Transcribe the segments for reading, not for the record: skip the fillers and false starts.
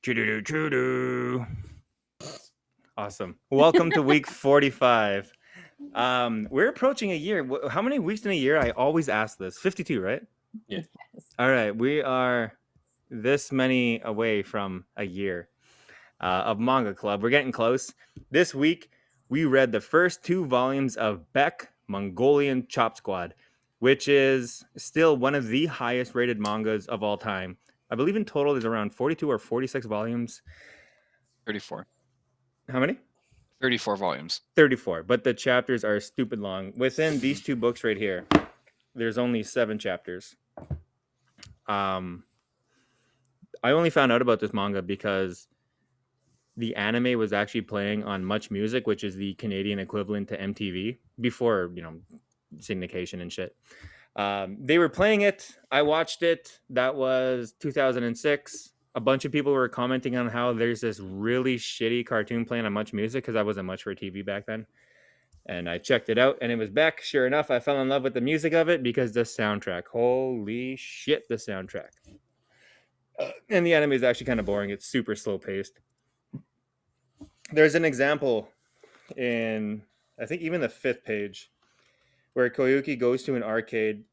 Choo-doo-doo, choo-doo. Awesome. Welcome to week 45. We're approaching a year. How many weeks in a year? I always ask this. 52, right? Yeah. All right. We are this many away from a year of Manga Club. We're getting close. This week, we read the first 2 volumes of Beck, Mongolian Chop Squad, which is still one of the highest rated mangas of all time. I believe in total there's around 42 or 46 volumes. 34. How many? 34 volumes. 34, but the chapters are stupid long. Within these 2 books right here, there's only 7 chapters. I only found out about this manga because the anime was actually playing on Much Music, which is the Canadian equivalent to MTV before, syndication and shit. They were playing it. I watched it. That was 2006. A bunch of people were commenting on how there's this really shitty cartoon playing on Much Music because I wasn't much for TV back then. And I checked it out, and it was Beck. Sure enough, I fell in love with the music of it because the soundtrack. Holy shit, the soundtrack. And the anime is actually kind of boring. It's super slow paced. There's an example in, I think, even the 5th page where Koyuki goes to an arcade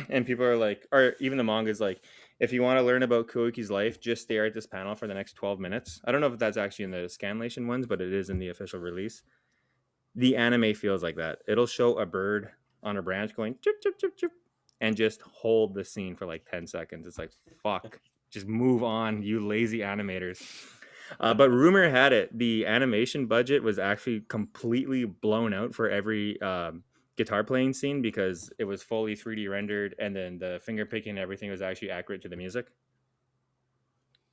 and people are like, or even the manga is like, if you want to learn about Koyuki's life, just stare at this panel for the next 12 minutes. I don't know if that's actually in the Scanlation ones, but it is in the official release. The anime feels like that. It'll show a bird on a branch going chirp, chirp, chirp, chirp, and just hold the scene for like 10 seconds. It's like, fuck, just move on, you lazy animators. But rumor had it, the animation budget was actually completely blown out for every guitar playing scene because it was fully 3D rendered, and then the finger picking and everything was actually accurate to the music.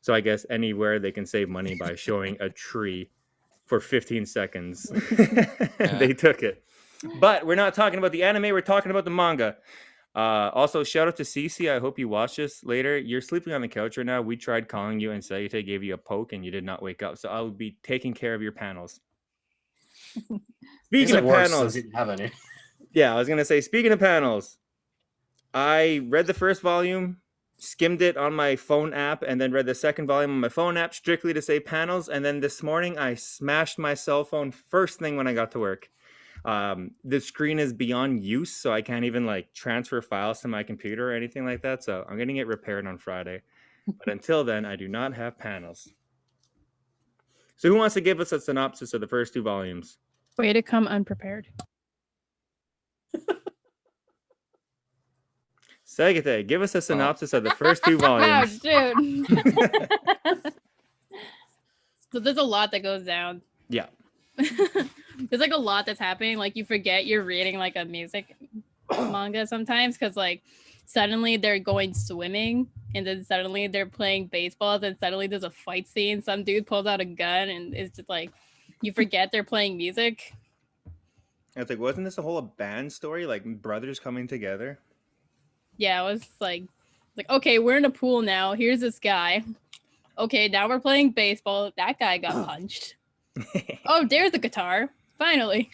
So I guess anywhere they can save money by showing a tree for 15 seconds, they took it. But we're not talking about the anime, we're talking about the manga. Also, shout out to Cece. I hope you watch this later. You're sleeping on the couch right now. We tried calling you and Sayate gave you a poke and you did not wake up. So I'll be taking care of your panels. Speaking of panels, Does he have any? yeah, I was gonna say, speaking of panels, I read the first volume, skimmed it on my phone app, and then read the second volume on my phone app strictly to say panels. And then this morning I smashed my cell phone first thing when I got to work. The screen is beyond use, so I can't even like transfer files to my computer or anything like that. So I'm getting it repaired on Friday. But until then, I do not have panels. So who wants to give us a synopsis of the first 2 volumes? Way to come unprepared. Sagate, give us a synopsis of the first 2 volumes. Wow, dude. So there's a lot that goes down. Yeah. There's like a lot that's happening. Like you forget you're reading like a music manga sometimes because like suddenly they're going swimming and then suddenly they're playing baseball. Then suddenly there's a fight scene. Some dude pulls out a gun and it's just like you forget they're playing music. It's like, wasn't this a whole band story? Like brothers coming together? Yeah, it was like, okay, we're in a pool now. Here's this guy. Okay, now we're playing baseball. That guy got punched. Oh, there's the guitar. Finally.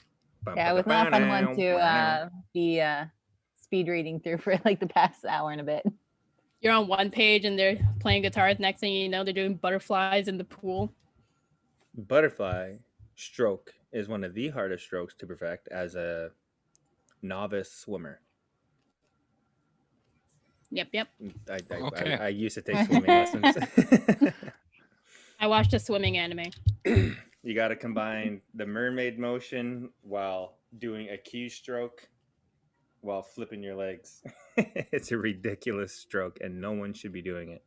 Yeah, it was not a fun one to be speed reading through for like the past hour and a bit. You're on one page and they're playing guitars. Next thing you know, they're doing butterflies in the pool. Butterfly stroke is one of the hardest strokes to perfect as a novice swimmer. Yep. I used to take swimming lessons. I watched a swimming anime. You got to combine the mermaid motion while doing a keystroke while flipping your legs. It's a ridiculous stroke, and no one should be doing it.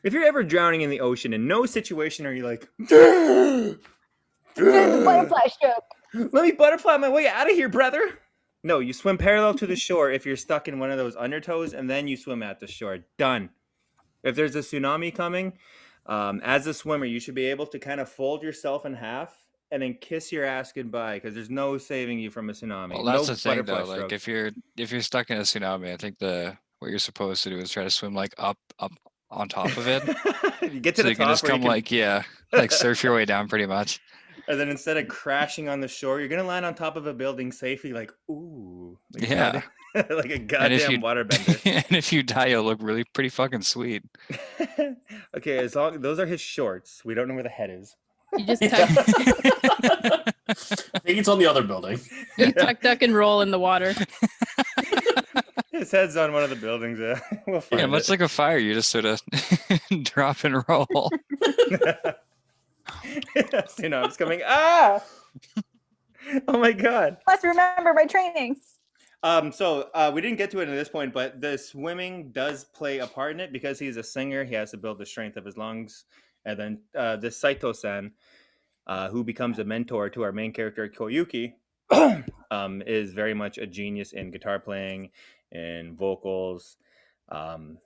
If you're ever drowning in the ocean, in no situation are you like, Butterfly stroke. let me butterfly my way out of here, brother. No, you swim parallel to the shore if you're stuck in one of those undertows, and then you swim at the shore. Done. If there's a tsunami coming, as a swimmer, you should be able to kind of fold yourself in half and then kiss your ass goodbye because there's no saving you from a tsunami. Well, that's no the thing though. stroke. Like if you're stuck in a tsunami, I think what you're supposed to do is try to swim like up on top of it. You get to so the you can top just come like surf your way down pretty much. And then instead of crashing on the shore, you're gonna land on top of a building safely, like ooh, like Yeah. like a goddamn waterbender. And if you die, you'll look really pretty fucking sweet. Okay, as long those are his shorts. We don't know where the head is. You just Yeah. tuck, I think it's on the other building. you tuck, duck, and roll in the water. His head's on one of the buildings. We'll find Yeah, much it. like a fire, you just sort of drop and roll. It's coming. Ah! Oh my god. Let's remember my training. So we didn't get to it at this point, but the swimming does play a part in it because he's a singer. He has to build the strength of his lungs. And then this Saito-san, who becomes a mentor to our main character, Koyuki, is very much a genius in guitar playing, in vocals, and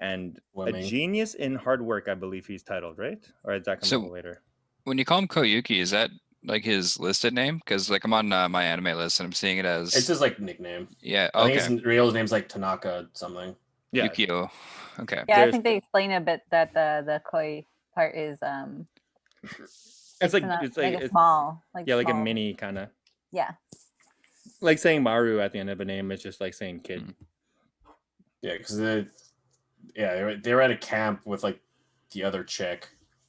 a Swimming. genius in hard work, I believe he's titled, right? Or is that coming So- a little later? When you call him Koyuki, is that like his listed name? Because like I'm on my anime list and I'm seeing it as It's his like nickname. yeah. I think Okay, his real name's like Tanaka something. Yeah. Yukio. Okay. Yeah, I There's- think they explain a bit that the koi part is It's like not- it's like a it's, small, like yeah, like a small- mini kind of Yeah, like saying Maru at the end of a name. It's just like saying kid. Mm. Yeah, because they were at a camp with like the other chick,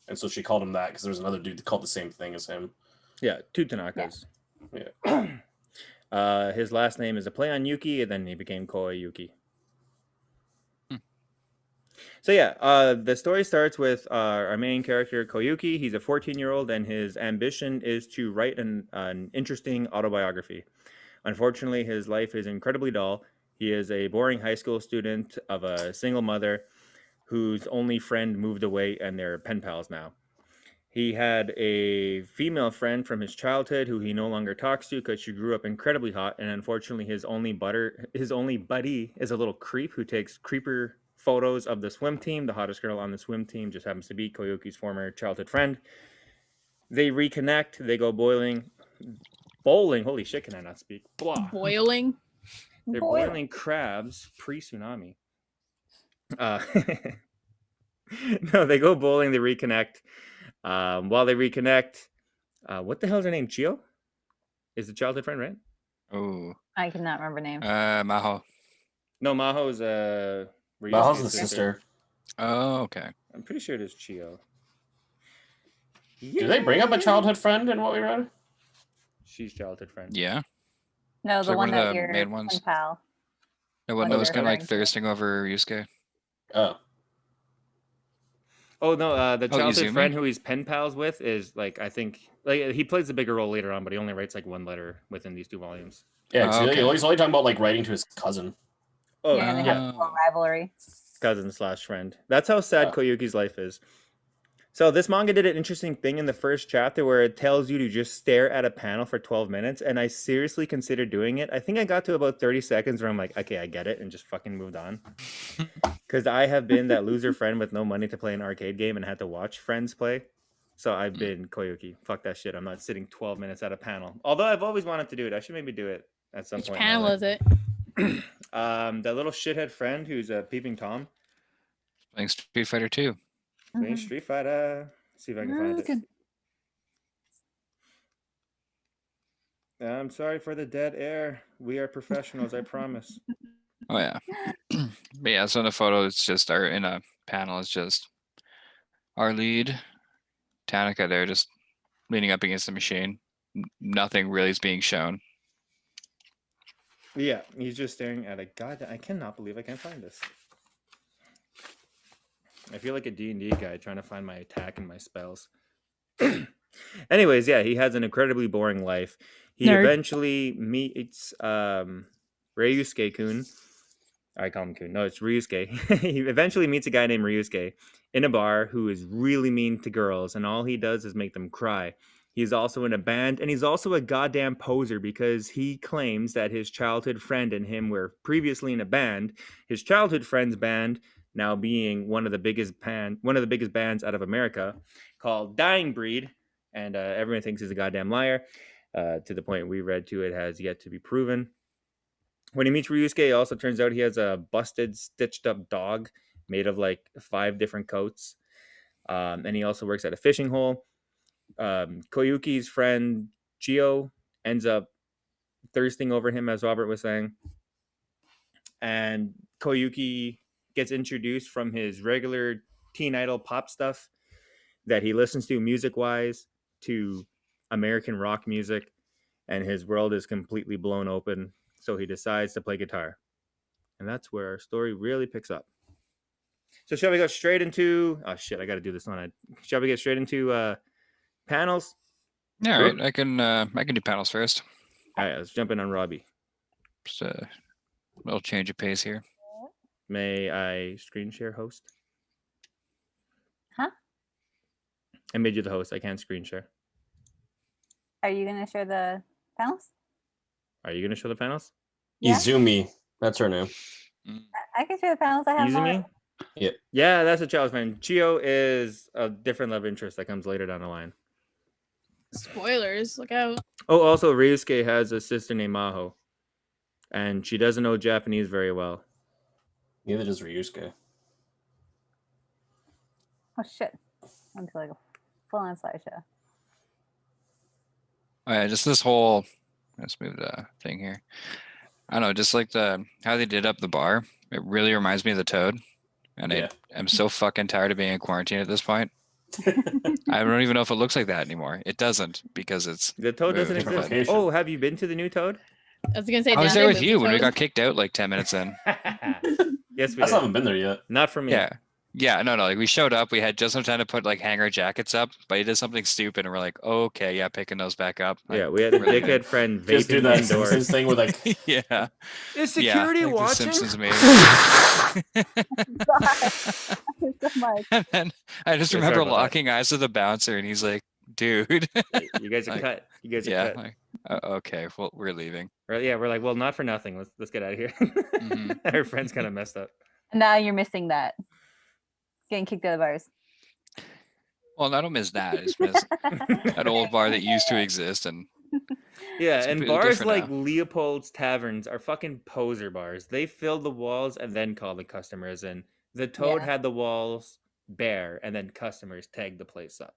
and so she called him that because there was another dude that called the same thing as him. Yeah, two Tanakas. Yeah. His last name is a play on Yuki, and then he became Koyuki. Hmm. So yeah, the story starts with our main character Koyuki. He's a 14-year-old, and his ambition is to write an interesting autobiography. Unfortunately, his life is incredibly dull. He is a boring high school student of a single mother whose only friend moved away, and they're pen pals now. He had a female friend from his childhood who he no longer talks to because she grew up incredibly hot, and unfortunately his only buddy is a little creep who takes creeper photos of the swim team. The hottest girl on the swim team just happens to be Koyuki's former childhood friend. They reconnect, they go bowling. Holy shit, can I not speak? Blah. Boiling. They're boiling crabs pre-tsunami. No, they go bowling, they reconnect. While they reconnect, what the hell is her name? Chio? Is the childhood friend, right? Oh, I cannot remember name. Maho. No, Maho's Maho's the sister. Oh, okay. I'm pretty sure it is Chio. Did they bring up a childhood friend in what we read? She's childhood friend. Yeah. No, It's the like one one of that the your main ones. pen pal. The one What that is was it kind of like referring to? thirsting over Ryuusuke. Oh, Oh no, the childhood Izumi? friend who he's pen pals with is like I think like he plays a bigger role later on, but he only writes like one letter within these two volumes. yeah. 'Cause Oh, okay. he's only talking about like writing to his cousin. Oh Yeah, and they yeah, have a little rivalry. cousin slash friend. That's how sad Oh. Koyuki's life is. So this manga did an interesting thing in the first chapter where it tells you to just stare at a panel for 12 minutes, and I seriously considered doing it. I think I got to about 30 seconds where I'm like, okay, I get it, and just fucking moved on. Because I have been that loser friend with no money to play an arcade game and had to watch friends play. So I've been Koyuki. Fuck that shit. I'm not sitting 12 minutes at a panel. Although I've always wanted to do it. I should maybe do it at some Which point. in my panel life. is it? That little shithead friend who's a peeping Tom. Playing Street Fighter 2. Playing Mhm. Street Fighter. See if I can find it. I'm sorry for the dead air. We are professionals, I promise. Oh yeah. But yeah, so in the photo it's just our in a panel it's just our lead, Tanaka there just leaning up against the machine. Nothing really is being shown. Yeah, he's just staring at a god. I cannot believe I can't find this. I feel like a D&D guy trying to find my attack and my spells. Anyways, yeah, he has an incredibly boring life. He Nerd. eventually meets Ryuusuke-kun. I call him Kun. No, it's Ryuusuke. He eventually meets a guy named Ryuusuke in a bar who is really mean to girls, and all he does is make them cry. He's also in a band, and he's also a goddamn poser because he claims that his childhood friend and him were previously in a band. His childhood friend's band now being one of the biggest bands out of America called Dying Breed, and everyone thinks he's a goddamn liar. To the point we read to it has yet to be proven. When he meets Ryusuke, it also turns out he has a busted, stitched up dog made of like 5 different coats. And he also works at a fishing hole. Koyuki's friend Gio ends up thirsting over him, as Robert was saying. And Koyuki gets introduced from his regular teen idol pop stuff that he listens to music-wise to American rock music, and his world is completely blown open. So he decides to play guitar. And that's where our story really picks up. So shall we go straight into... Oh, shit, I got to do this one. Shall we get straight into panels? Yeah, all right. I can do panels first. All right, let's jump in on Robbie. Just a little change of pace here. May I screen share host? Huh? I made you the host. I can't screen share. Are you gonna share the panels? Are you going to show the panels? Yeah. Izumi. That's her name. I can share the panels. I have Izumi? Yeah. Yeah, that's a challenge, man. Chio is a different love interest that comes later down the line. Spoilers, look out. Oh, also, Ryuusuke has a sister named Maho. And she doesn't know Japanese very well. Neither does Ryuusuke. Oh shit! I'm like a full-on slideshow. Oh yeah, just this whole. Let's move the thing here. I don't know, just like how they did up the bar. It really reminds me of the Toad, and Yeah. I'm so fucking tired of being in quarantine at this point. I don't even know if it looks like that anymore. It doesn't because it's. The Toad doesn't Different exist. location. Oh, have you been to the new Toad? I was gonna say I was now there they with moved you the when we Toad. got kicked out like 10 minutes in. Yes, we I still did. haven't been there yet. Not for me. Yeah, no, like we showed up, we had just enough time to put like hanger jackets up, but he did something stupid, and we're like, okay, yeah, picking those back up. Like, Yeah, we had a we're leaving. dickhead friend Just do vaping that indoors. Simpsons thing with like Yeah, Is yeah, security like the watching? Simpsons meme. So much. And then I just Yeah, sorry remember about that. locking eyes with the bouncer, and he's like, dude. You guys are Like, cut. You guys are Yeah, cut. like, okay, well, we're leaving. Right, yeah, we're like, well, not for nothing. Let's get out of here. Mhm. Our friend's kind of messed up. Now you're missing that. Getting kicked out of bars. Well, I don't miss that. I just miss that old bar that used to exist, and Yeah, It's and completely bars different like now. Leopold's Taverns are fucking poser bars. They fill the walls and then call the customers in. The Toad Yeah. had the walls bare and then customers tagged the place up.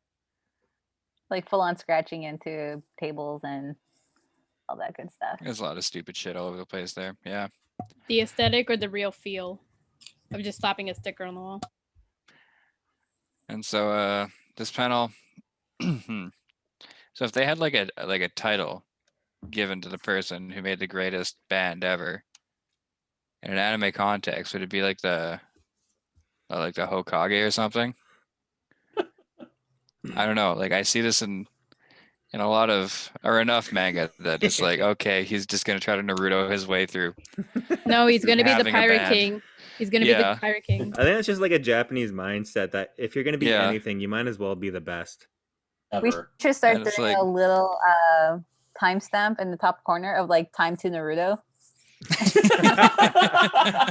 Like full on scratching into tables and all that good stuff. there's a lot of stupid shit all over the place there. Yeah. The aesthetic or the real feel of just slapping a sticker on the wall. And so this panel so if they had like a title given to the person who made the greatest band ever in an anime context, would it be like the Hokage or something? I don't know. Like I see this in a lot of or enough manga that it's like, okay, he's just gonna try to Naruto his way through. No, he's gonna be the Having a pirate band. king. He's gonna be Yeah. the pirate king. I think it's just like a Japanese mindset that if you're going to be Yeah. anything, you might as well be the best. We ever. should start And it's doing like- a little timestamp in the top corner of like time to Naruto.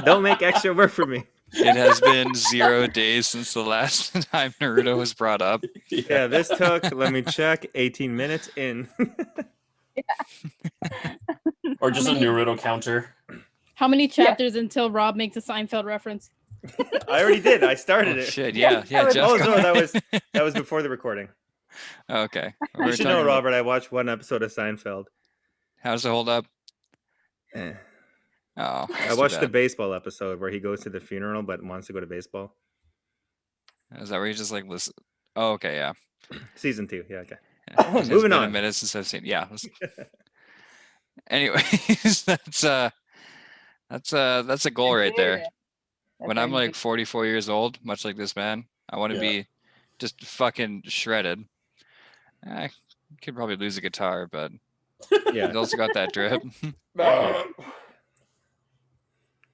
Don't make extra work for me. It has been 0 days since the last time Naruto was brought up. Yeah, this took, let me check, 18 minutes in. Or just a Naruto counter. How many chapters until Rob makes a Seinfeld reference? I already did. I started Oh, it. shit, yeah, was- just Oh, go- no, that was before the recording. okay. You We're should talking know, about- Robert, I watched one episode of Seinfeld. How's it hold up? Eh. Oh, I watched the baseball episode where he goes to the funeral but wants to go to baseball. Is that where you just like listen? Oh, okay, yeah. Season 2, yeah, okay. Yeah, Oh, it has moving been on. a minute since I've seen. Yeah. Anyways, that's a goal right there. When I'm like 44 years old, much like this man, I want to Yeah. be just fucking shredded. I could probably lose a guitar, but Yeah. he's also got that drip.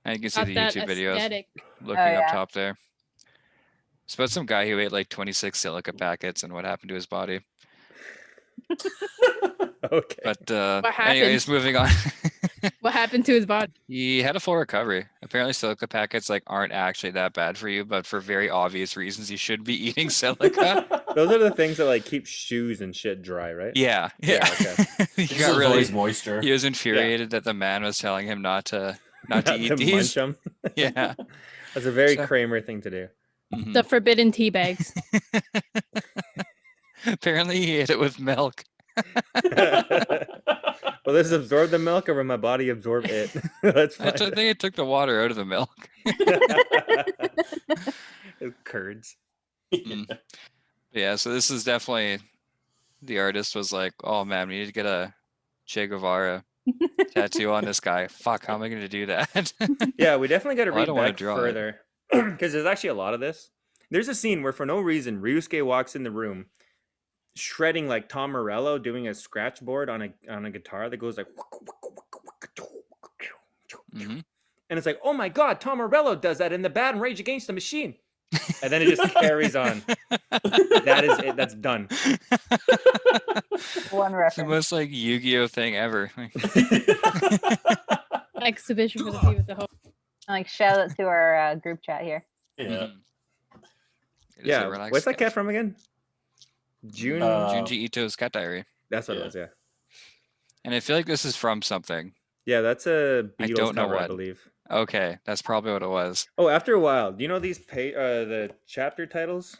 And you can see Got the that YouTube videos aesthetic. looking Oh, up yeah. top there. It's about some guy who ate like 26 silica packets and what happened to his body. Okay. But What anyways, moving on. What happened to his body? He had a full recovery. Apparently, silica packets like aren't actually that bad for you, but for very obvious reasons, you should be eating silica. Those are the things that like keep shoes and shit dry, right? Yeah, Yeah, yeah. he This got is really. always moisture. He was infuriated that the man was telling him not to eat to these. munch 'em. Yeah. That's a very So- Kramer thing to do. Mhm. The forbidden tea bags. Apparently, he ate it with milk. Will this absorb the milk or will my body absorb it? Let's I find think it took the water out of the milk. Curds. Mm. Yeah, so this is definitely the artist was like, "Oh man, we need to get a Che Guevara tattoo on this guy. Fuck, how am I going to do that?" Yeah, we definitely got to Well, I read don't wanna back draw it. further because there's actually a lot of this. There's a scene where, for no reason, Ryuusuke walks in the room, shredding like Tom Morello, doing a scratch board on a guitar that goes like, Mhm. and it's like, oh my god, Tom Morello does that in the band Rage Against the Machine, and then it just carries on. That is it. That's done. One It's the reference. most like Yu-Gi-Oh thing ever. Exhibition for the view of the whole. Like shout out to our group chat here. Yeah. Mhm. It is a Yeah, relaxed where's that cat sketch. from again? June. Junji Ito's Cat Diary. That's what yeah. it was. Yeah, And I feel like this is from something. yeah. That's a I Beatles don't know cover, I what. believe. Okay, that's probably what it was. Oh, after a while, do you know these the chapter titles?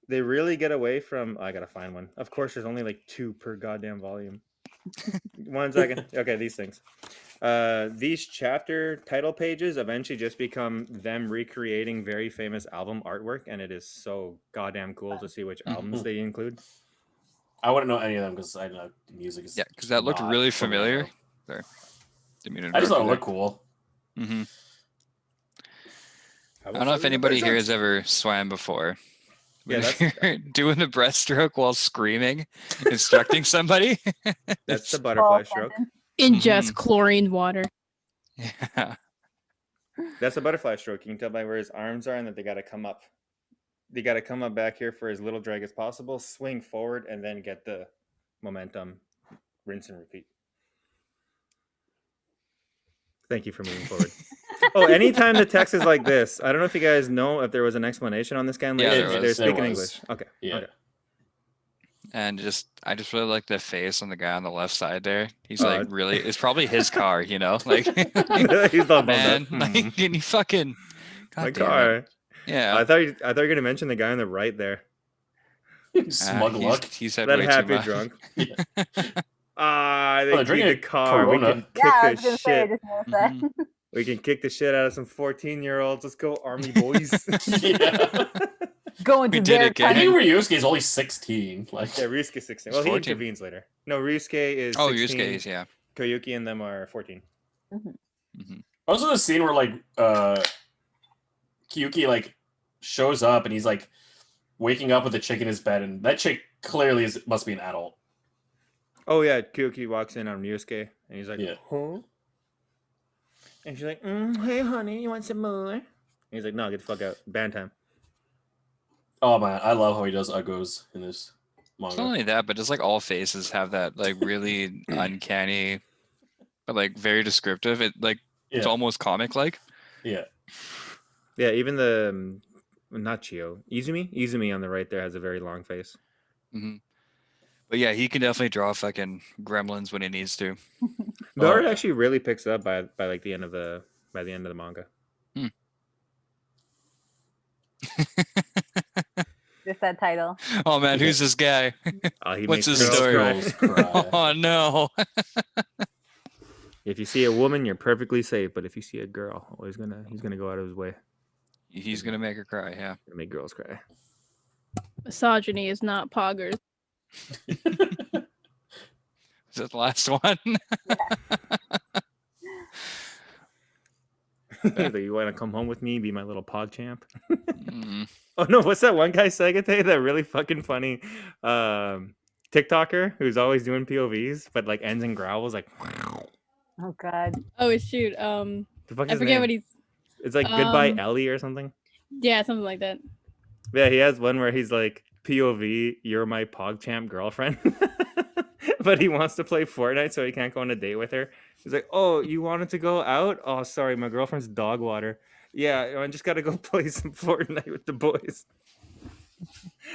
They really get away from. I gotta find one. Of course, there's only like 2 per goddamn volume. 1 second. Okay, these things. These chapter title pages eventually just become them recreating very famous album artwork, and it is so goddamn cool to see which albums they include. I wouldn't know any of them because I know the music is. Yeah, because that looked not really for me. familiar. Sorry. Didn't mean to I just thought it interrupt looked cool. you there. Mhm. I I don't know if anybody here has ever swam before. Yeah, But if that's- you're doing the breaststroke while screaming, instructing somebody. That's the it's- butterfly Full stroke. sentence. Ingest chlorine water. Yeah. That's a butterfly stroke. You can tell by where his arms are and that they got to come up. They got to come up back here for as little drag as possible, swing forward, and then get the momentum. Rinse and repeat. Thank you for moving forward. Oh, anytime the text is like this, I don't know if you guys know if there was an explanation on this guy. Yeah, there They're was. speaking There English. was. Okay. Yeah. Okay. And I just really like the face on the guy on the left side there. He's Oh, like it's- really, it's probably his car, you know? Like, He's all bummed man, out. like, can you fucking, God My damn it. car. Yeah. I thought you were gonna mention the guy on the right there. Smug luck. He's had That way happy too much. drunk. Yeah. They Oh, keep drinking the a car. We Corona. can kick Yeah, I the was gonna say. I shit. just noticed that. Mhm. We can kick the shit out of some 14-year-olds. Let's go, Army boys. Yeah. Going We to did their it, gang. I think country. Ryusuke is only 16. Like, Yeah, Ryusuke 16. He's Well, he 14. intervenes later. No, Ryusuke is Oh, 16. Yusuke, yeah. Koyuki and them are 14. also the scene where like Koyuki like shows up and he's like waking up with a chick in his bed, and that chick clearly must be an adult. Oh, yeah, Koyuki walks in on Ryusuke, and he's like, Yeah. huh? And she's like, hey, honey, you want some more? And he's like, no, get the fuck out. Band time. Oh man, I love how he does uggos in this It's not manga. only that, but just like all faces have that like really uncanny, but like very descriptive. It's Yeah, almost comic like. yeah. Yeah, even the, not Chio, Izumi on the right there has a very long face. But yeah, he can definitely draw fucking gremlins when he needs to. The Oh, art yeah. actually really picks up by like the end of the manga. Just that title. Oh man, who's this guy? Oh, he What's makes his girls story? cry. Cry. Oh no. If you see a woman, you're perfectly safe. But if you see a girl, he's gonna go out of his way He's gonna make her cry, yeah. to make girls cry. Misogyny is not poggers. Is that the last one? He's like, you want to come home with me, be my little pog champ? Mm. Oh no, what's that one guy Sagate? That really fucking funny TikToker who's always doing POVs, but like ends and growls like. Oh God. Oh shoot. The fuck I is his forget name? what he's. It's like Goodbye um, Ellie or something. Yeah, something like that. Yeah, he has one where he's like, POV, you're my PogChamp girlfriend. But he wants to play Fortnite, so he can't go on a date with her. He's like, oh, you wanted to go out? Oh, sorry, my girlfriend's dog water. Yeah, I just got to go play some Fortnite with the boys.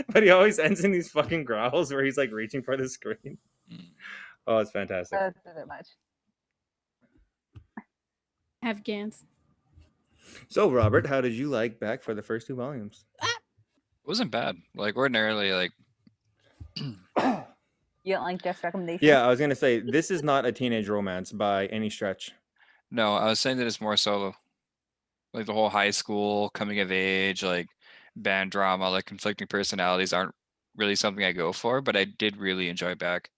But he always ends in these fucking growls where he's like reaching for the screen. Mm. Oh, it's fantastic. That's a bit much. Afghans. So, Robert, how did you like Beck for the first 2 volumes? It wasn't bad. Like ordinarily, like You don't like Jeff's recommendation? Yeah, I was gonna say this is not a teenage romance by any stretch. No, I was saying that it's more solo. Like the whole high school, coming of age, like band drama, like conflicting personalities aren't really something I go for, but I did really enjoy Beck.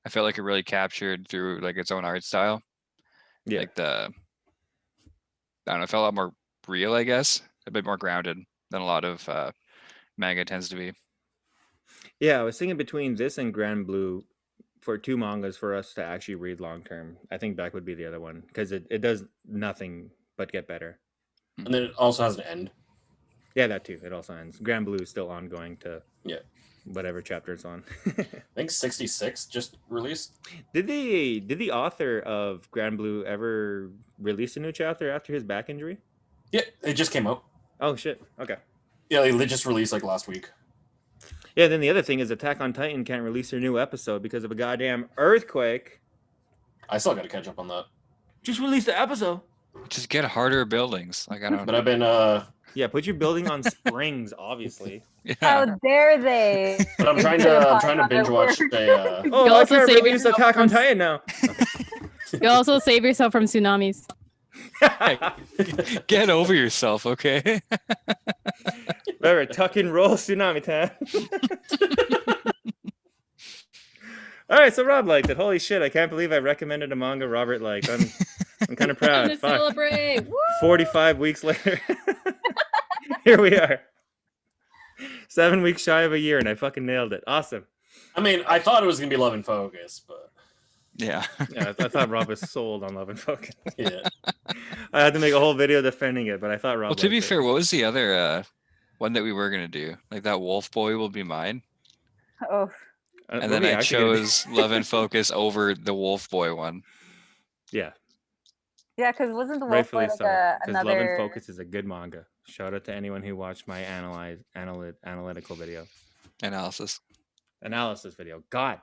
I felt like it really captured through like its own art style. Yeah. Like I don't know, it felt a lot more real, I guess, a bit more grounded than a lot of manga tends to be. Yeah, I was thinking between this and Grand Blue for two mangas for us to actually read long term. I think Beck would be the other one because it does nothing but get better. And then it also has an end. Yeah, that too. It also ends. Grand Blue is still ongoing to whatever chapter it's on. I think 66 just released. Did the author of Grand Blue ever release a new chapter after his back injury? Yeah, it just came out. Oh shit. Okay. Yeah, they just released like last week. Yeah, then the other thing is Attack on Titan can't release their new episode because of a goddamn earthquake. I still got to catch up on that. Just release the episode. Just get harder buildings. Like I don't But I've been Yeah, put your building on springs, obviously. yeah. How dare they? but I'm trying to binge watch a Oh, You I also can't save release yourself Attack on from- Titan now. You also save yourself from tsunamis. Get over yourself, okay? Remember, tuck and roll tsunami time. All right, so Rob liked it. Holy shit, I can't believe I recommended a manga Robert liked. I'm kind of Time proud. to Fuck. celebrate. Woo! 45 weeks later. Here we are. 7 weeks shy of a year, and I fucking nailed it. Awesome. I mean, I thought it was gonna be Love and Focus, but Yeah. Yeah, I thought Rob was sold on Love and Focus. yeah. I had to make a whole video defending it, but I thought Rob Well, to be liked it. fair, what was the other one that we were gonna do? Like that Wolf Boy Will Be Mine, Oh, What and are then we I actually gonna do? chose Love and Focus over the Wolf Boy one. Yeah, yeah, because wasn't the Wolf Boy rightfully like so. Because Love and another? Focus is a good manga. Shout out to anyone who watched my analytical video. Analysis video. God.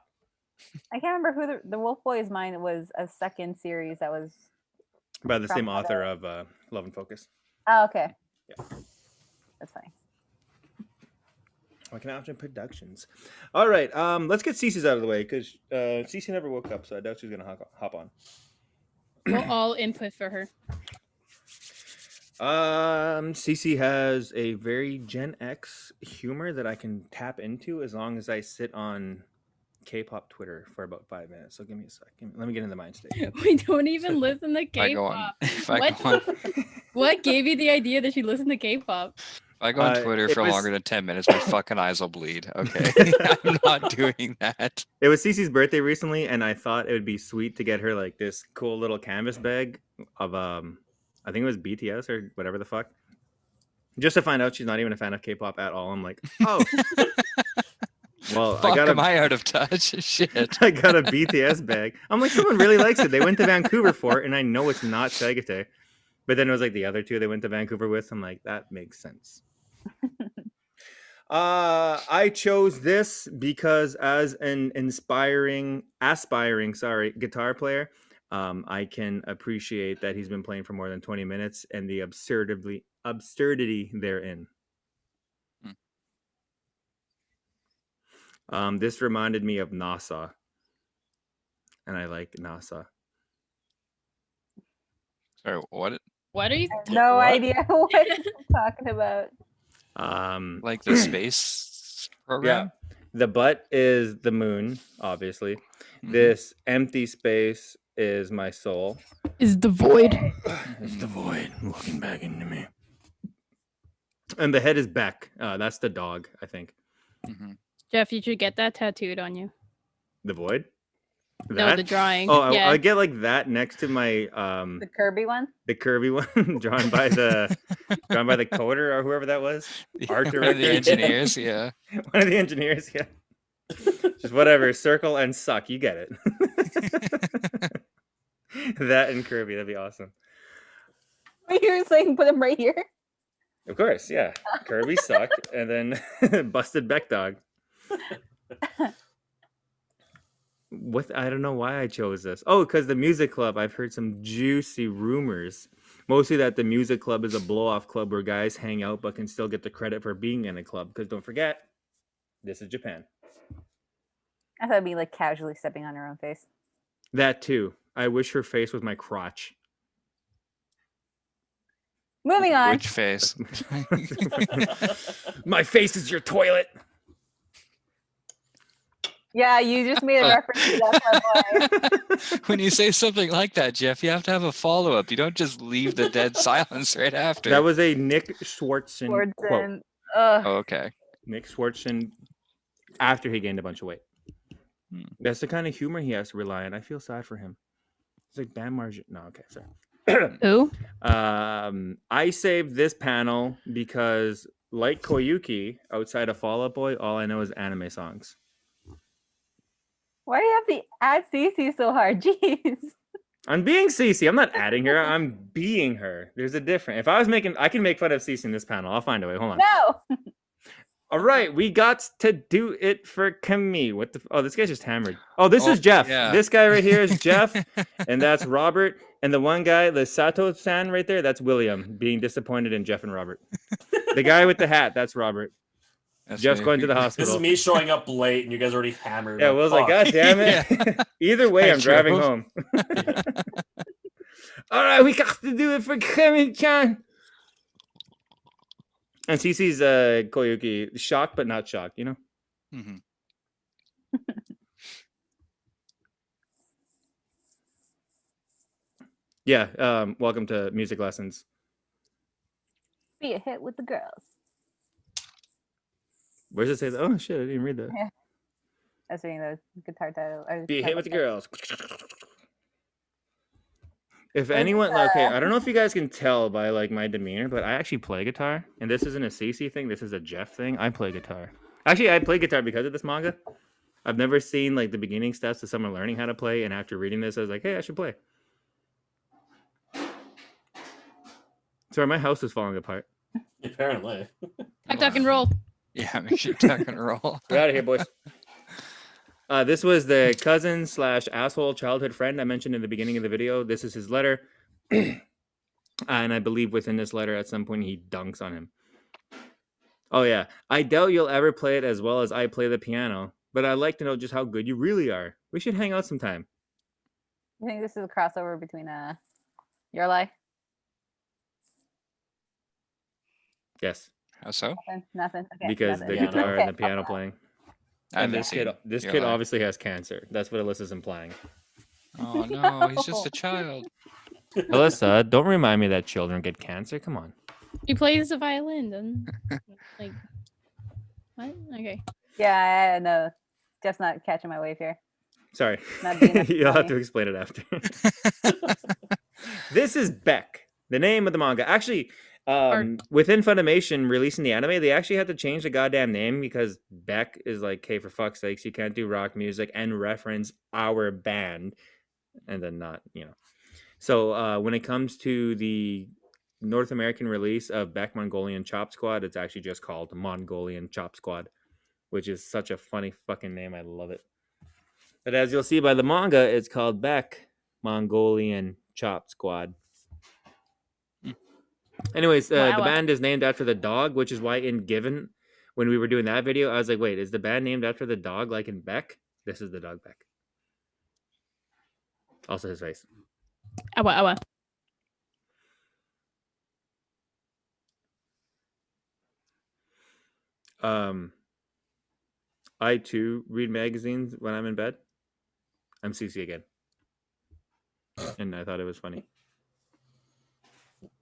I can't remember who the Wolf Boy's mine was. A second series that was. By the same From author of Love and Focus. Oh, okay. Yeah. That's funny. Okinawa Productions. All right, let's get Cece's out of the way because Cece never woke up, so I doubt she's gonna hop on. We'll all input for her. Cece has a very Gen X humor that I can tap into as long as I sit on K-pop Twitter for about 5 minutes. So give me a sec. Let me get in the mind state. We don't even listen to If I go on, K-pop. if I What? go on, What gave you the idea that she listened to K-pop? if I go on Twitter it for was- longer than 10 minutes, my fucking eyes will bleed. Okay, I'm not doing that. It was Cece's birthday recently, and I thought it would be sweet to get her like this cool little canvas bag of I think it was BTS or whatever the fuck. Just to find out she's not even a fan of K-pop at all. I'm like, oh, well, Fuck, am I out of touch? Shit. I got a BTS bag. I'm like, someone really likes it. They went to Vancouver for it, and I know it's not Sagate. But then it was like the other two they went to Vancouver with. I'm like, that makes sense. I chose this because as an aspiring guitar player, I can appreciate that he's been playing for more than 20 minutes and the absurdity therein. This reminded me of NASA, and I like NASA. Sorry, what? What are you? No What? idea what you're talking about. Like the space program? The butt is the moon, obviously. Mhm. This empty space is my soul. Is the void? It's the void looking back into me. And the head is Beck. That's the dog, I think. Mhm. Jeff, you should get that tattooed on you. The void? No, the drawing. Oh, yeah. I get like that next to my The Kirby one. the Kirby one drawn by the coder or whoever that was. Art One of the director. engineers, yeah. One of the engineers, yeah. Just whatever, circle and suck. You get it. That and Kirby, that'd be awesome. You're saying put him right here. Of course, yeah. Kirby suck, and then busted Beck dog. What? I don't know why I chose this. Oh, because the music club. I've heard some juicy rumors. Mostly that the music club is a blow-off club where guys hang out but can still get the credit for being in a club. Because don't forget, this is Japan. I thought it'd be like casually stepping on her own face. That too. I wish her face was my crotch. Moving on. Which face? My face is your toilet. Yeah, you just made a reference to that boy. When you say something like that, Jeff, you have to have a follow-up. You don't just leave the dead silence right after. That was a Nick Swartzen quote. Swartzen. Ugh. Oh, okay. Nick Swartzen after he gained a bunch of weight. Hmm. That's the kind of humor he has to rely on. I feel sad for him. It's like Bam Margin. No, okay, sorry. Who? I saved this panel because, like Koyuki, outside of Fall Out Boy, all I know is anime songs. Why do you have to add Cece so hard? Jeez. I'm being Cece. I'm not adding her. I'm being her. There's a difference. If I was making, I can make fun of Cece in this panel. I'll find a way. Hold on. No. All right, we got to do it for Camille. What the? Oh, this guy's just hammered. Oh, this is Jeff. yeah. This guy right here is Jeff, and that's Robert. And the one guy, the Sato-san right there, that's William, being disappointed in Jeff and Robert. The guy with the hat, that's Robert. That's Jeff's me. going to the This hospital. is me showing up late, and you guys already hammered. Yeah, Will's like, "Fuck." God damn it. Either way, I I'm driving drove. home. All right, we got to do it for Camille-chan. And Cece's Koyuki, shocked but not shocked, you know? Mhm. Yeah, welcome to music lessons. Be a hit with the girls. Where does it say that? Oh, shit, I didn't read that. Yeah. I was reading the guitar title. or Be a guitar hit with the title. girls. If anyone, okay, I don't know if you guys can tell by like my demeanor, but I actually play guitar, and this isn't a CC thing. This is a Jeff thing. I play guitar. Actually, I play guitar because of this manga. I've never seen like the beginning steps of someone learning how to play, and after reading this, I was like, hey, I should play. Sorry, my house is falling apart. Apparently. Tuck and roll. Yeah, make sure tuck and roll. Get out of here, boys. This was the cousin / asshole childhood friend I mentioned in the beginning of the video. This is his letter. And I believe within this letter, at some point, he dunks on him. Oh, yeah. I doubt you'll ever play it as well as I play the piano, but I'd like to know just how good you really are. We should hang out sometime. You think this is a crossover between Your Life? Yes, How so? Nothing. Okay, because nothing. the Yeah, guitar okay. and the piano playing. I And haven't this kid, seen this Your kid Life. obviously has cancer. That's what Alyssa's implying. Oh no, he's just a child. Alyssa, don't remind me that children get cancer. Come on. He plays the violin, doesn't like what? Okay. Yeah, I know. Just not catching my wave here. Sorry. Not being enough You'll have funny. to explain it after. This is Beck, the name of the manga. Actually, within Funimation releasing the anime, they actually had to change the goddamn name because Beck is like, hey, for fuck's sakes, you can't do rock music and reference our band and then not, you know. So when it comes to the North American release of Beck Mongolian Chop Squad, it's actually just called Mongolian Chop Squad, which is such a funny fucking name. I love it. But as you'll see by the manga, it's called Beck Mongolian Chop Squad. Anyways, the Wow. band is named after the dog, which is why in Given, when we were doing that video, I was like, wait, is the band named after the dog like in Beck? This is the dog Beck. Also his face. Awa. I too read magazines when I'm in bed. I'm CC again. And I thought it was funny.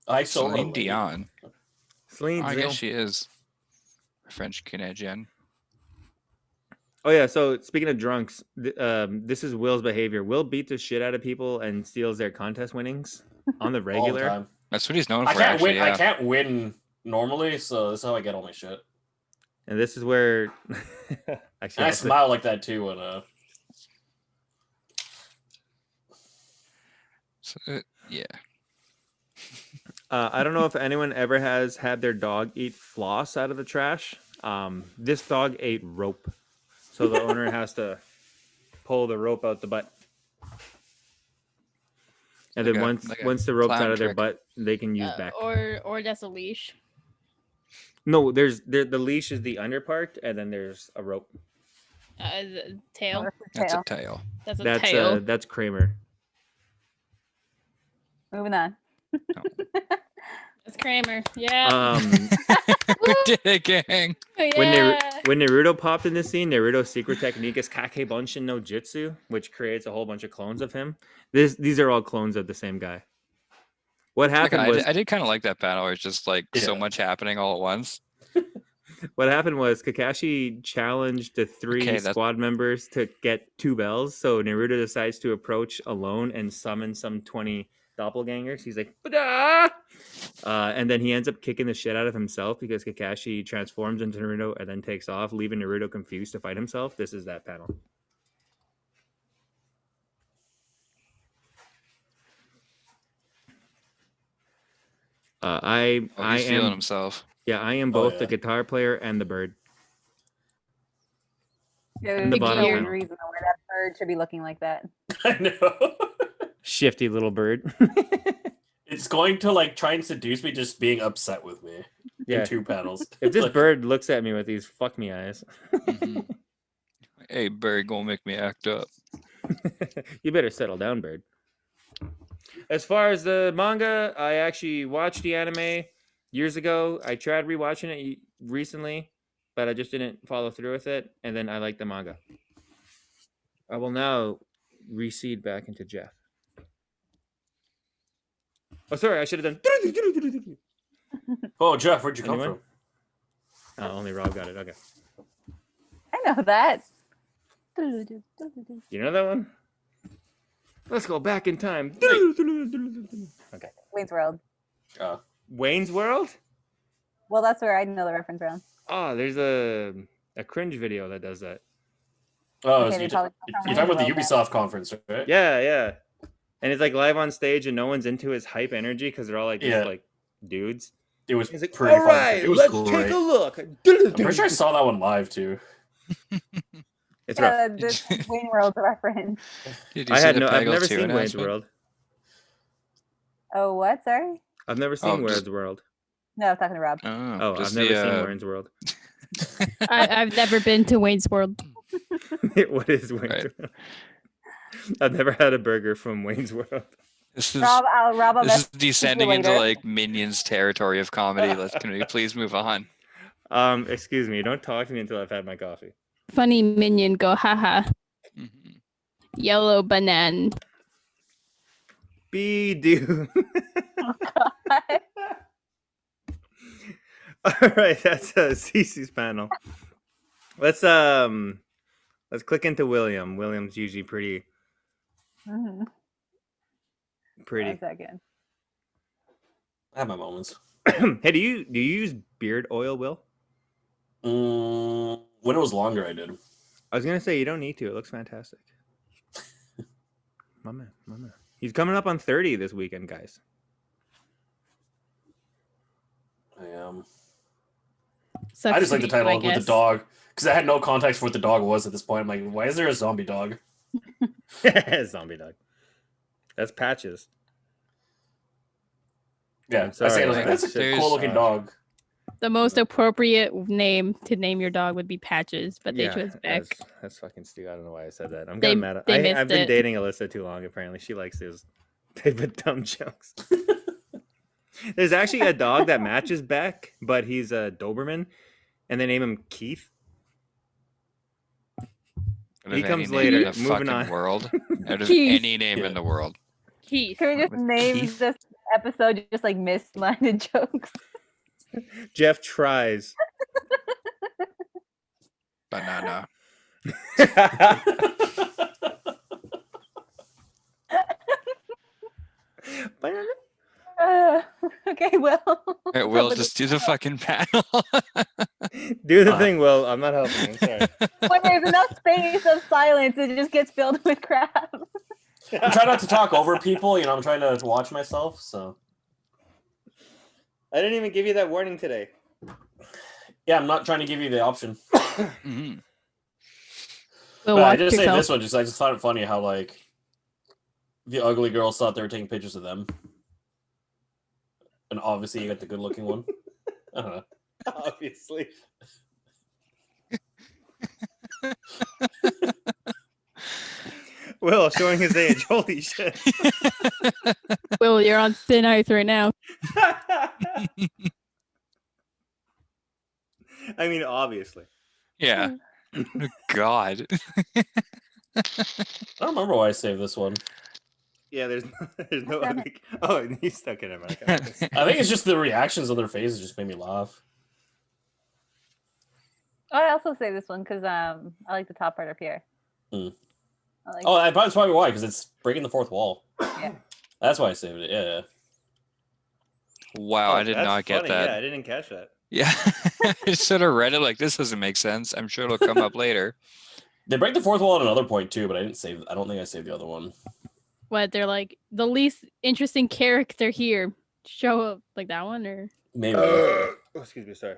I so Celine relate. Dion. Celine I Dion. guess she is French Canadian. Oh yeah, so speaking of drunks, this is Will's behavior. Will beat the shit out of people and steals their contest winnings on the All the regular. time. That's what he's known I for. can't Actually, win. yeah. I can't win normally, so this is how I get all my shit. And this is where actually And I smile like that too when So, yeah. I don't know if anyone ever has had their dog eat floss out of the trash. This dog ate rope. So the owner has to pull the rope out the butt. And then once the rope's clown out of their trick. butt, they can use back. Or that's a leash. No, the leash is the under part, and then there's a rope. Tail. That's a Tail. tail. That's a tail. That's Kramer. Moving on. That's Kramer. Yeah. We did it, gang. Yeah. When Naruto popped in this scene, Naruto's secret technique is Kake Bunshin no Jutsu, which creates a whole bunch of clones of him. These are all clones of the same guy. What Like, happened was I did kind of like that panel where it's just like so Yeah. much happening all at once. Kakashi challenged the three Okay, that's- squad members to get 2 bells. So Naruto decides to approach alone and summon some 20 doppelgangers. He's like, "Ba-da!" And then he ends up kicking the shit out of himself because Kakashi transforms into Naruto and then takes off, leaving Naruto confused to fight himself. This is that panel. I He's feeling am himself. yeah, I am Oh, both yeah. the guitar player and the bird. There's the no bottom panel. reason why that bird should be looking like that. I know. Shifty little bird. It's going to like try and seduce me just being upset with me Yeah. in 2 panels. If this Like, bird looks at me with these fuck me eyes, Mhm. Hey, bird, gonna make me act up. you better settle down, bird. As far as the manga, I actually watched the anime years ago. I tried rewatching it recently, but I just didn't follow through with it. And then I like the manga. I will now recede back into Jeff. Oh, sorry, I should have done. oh, Jeff, where'd you come Anyone? from? Oh, only Rob got it. Okay. I know that. You know that one? Let's go back in time. Okay. Wayne's World. Wayne's World? Well, that's where I know the reference from. Oh, there's a cringe video that does that. Oh, Okay, so they you're probably- talking about the Ubisoft conference, right? Yeah, yeah. And it's like live on stage and no one's into his hype energy because they're all like, Yeah. just like dudes. It was He's like, pretty all fun. right, It was let's great. take a look. I'm pretty sure I saw that one live too. It's rough. Yeah, this Wayne World reference. Did you I see had the no. I've Peggle never 2 seen Wayne's announcement? World. Oh, what? Sorry? I've never Oh, seen just- Wayne's World. No, I was talking to Rob. Oh, I've just never the, seen Wayne's World. I've never been to Wayne's World. What is Wayne's Right. World? I've never had a burger from Wayne's World. This is Rob, I'll this is message you descending into later. like Minions territory of comedy. Can we please move on? Excuse me. Don't talk to me until I've had my coffee. Funny minion go haha. Mhm. Yellow banana. Be do. God. All right, that's Cece's panel. Let's click into William. William's usually pretty. Mhm. Pretty. 1 second. I have my moments. Hey, do you use beard oil, Will? When it was longer, I did. I was gonna say you don't need to. It looks fantastic. My man, my man. He's coming up on 30 this weekend, guys. I am. Sucks I just to like the be you, I title with the guess. dog because I had no context for what the dog was at this point. I'm like, why is there a zombie dog? Zombie dog. That's Patches. Yeah, I'm I say it, I was sorry, like, that's a there's- cool looking dog. The most appropriate name to name your dog would be Patches, but they Yeah, chose Beck. that's fucking stupid. I don't know why I said that. I'm They- kind of mad. they missed I've been it. dating Alyssa too long. Apparently, she likes those type of dumb jokes. There's actually a dog that matches Beck, but he's a Doberman, and they name him Keith. Out He of comes any name later. in the Moving fucking on. world. Out of Keith. any name Yeah. in the world. Keith. Can we just With name Keith? this episode just like mislanded jokes? Jeff tries. Banana. Okay, well. Alright, Will, just do the fucking panel. Do the thing, Will. I'm not helping. I'm sorry. When there's enough space of silence, it just gets filled with crap. I'm trying not to talk over people. You know, I'm trying to watch myself. So I didn't even give you that warning today. yeah, I'm not trying to give you the option. Mhm. Will But I watch just say yourself. this one. I just thought it funny how like the ugly girls thought they were taking pictures of them, and obviously you got the good looking one. I don't know. Obviously. Will showing his age. Holy shit. Will, you're on thin ice right now. I mean, obviously. Yeah. God. I don't remember why I saved this one. Yeah, there's no other. Oh, and he's stuck in America. I think it's just the reactions on their faces just made me laugh. Oh, I also say this one because I like the top part up here. Hmm. I like Oh, that's probably why, because it's breaking the fourth wall. Yeah. That's why I saved it. Yeah. Wow, Oh, I did that's not get funny. that. Yeah, I didn't catch that. Yeah. I sort of read it like this doesn't make sense. I'm sure it'll come up later. They break the fourth wall at another point too, but I don't think I saved the other one. What, they're like the least interesting character here. Show up like that one, or Maybe. Oh, excuse me, sorry.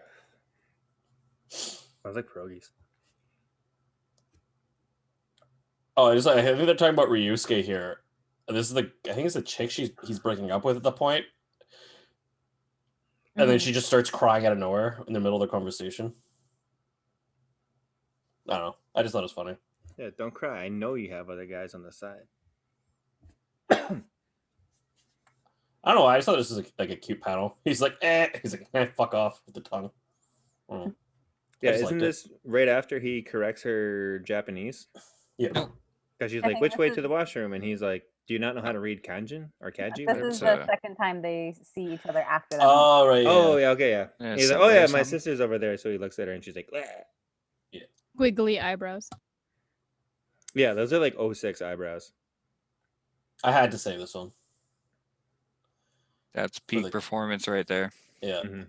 I was like pierogies. Oh, I think they're talking about Ryuusuke here. This is I think it's the chick he's breaking up with at the point. And then she just starts crying out of nowhere in the middle of the conversation. I don't know. I just thought it was funny. Yeah, don't cry. I know you have other guys on the side. I don't know. I just thought this was like a cute panel. He's like, fuck off with the tongue. Mm. Yeah, just isn't liked it. this right after he corrects her Japanese? Yeah. Because she's I like, think which this way is- to the washroom? And he's like, do you not know how to read kanji or kanji? This Whatever. is So- the second time they see each other after that. Oh, right. Yeah. Oh, yeah, okay, yeah. Yeah, He's like, Subway oh, or yeah, my something. sister's over there. So he looks at her and she's like, "Bleh." wiggly eyebrows. Yeah, those are like 06 eyebrows. I had to say this one. That's peak the- performance right there. Yeah. Mhm.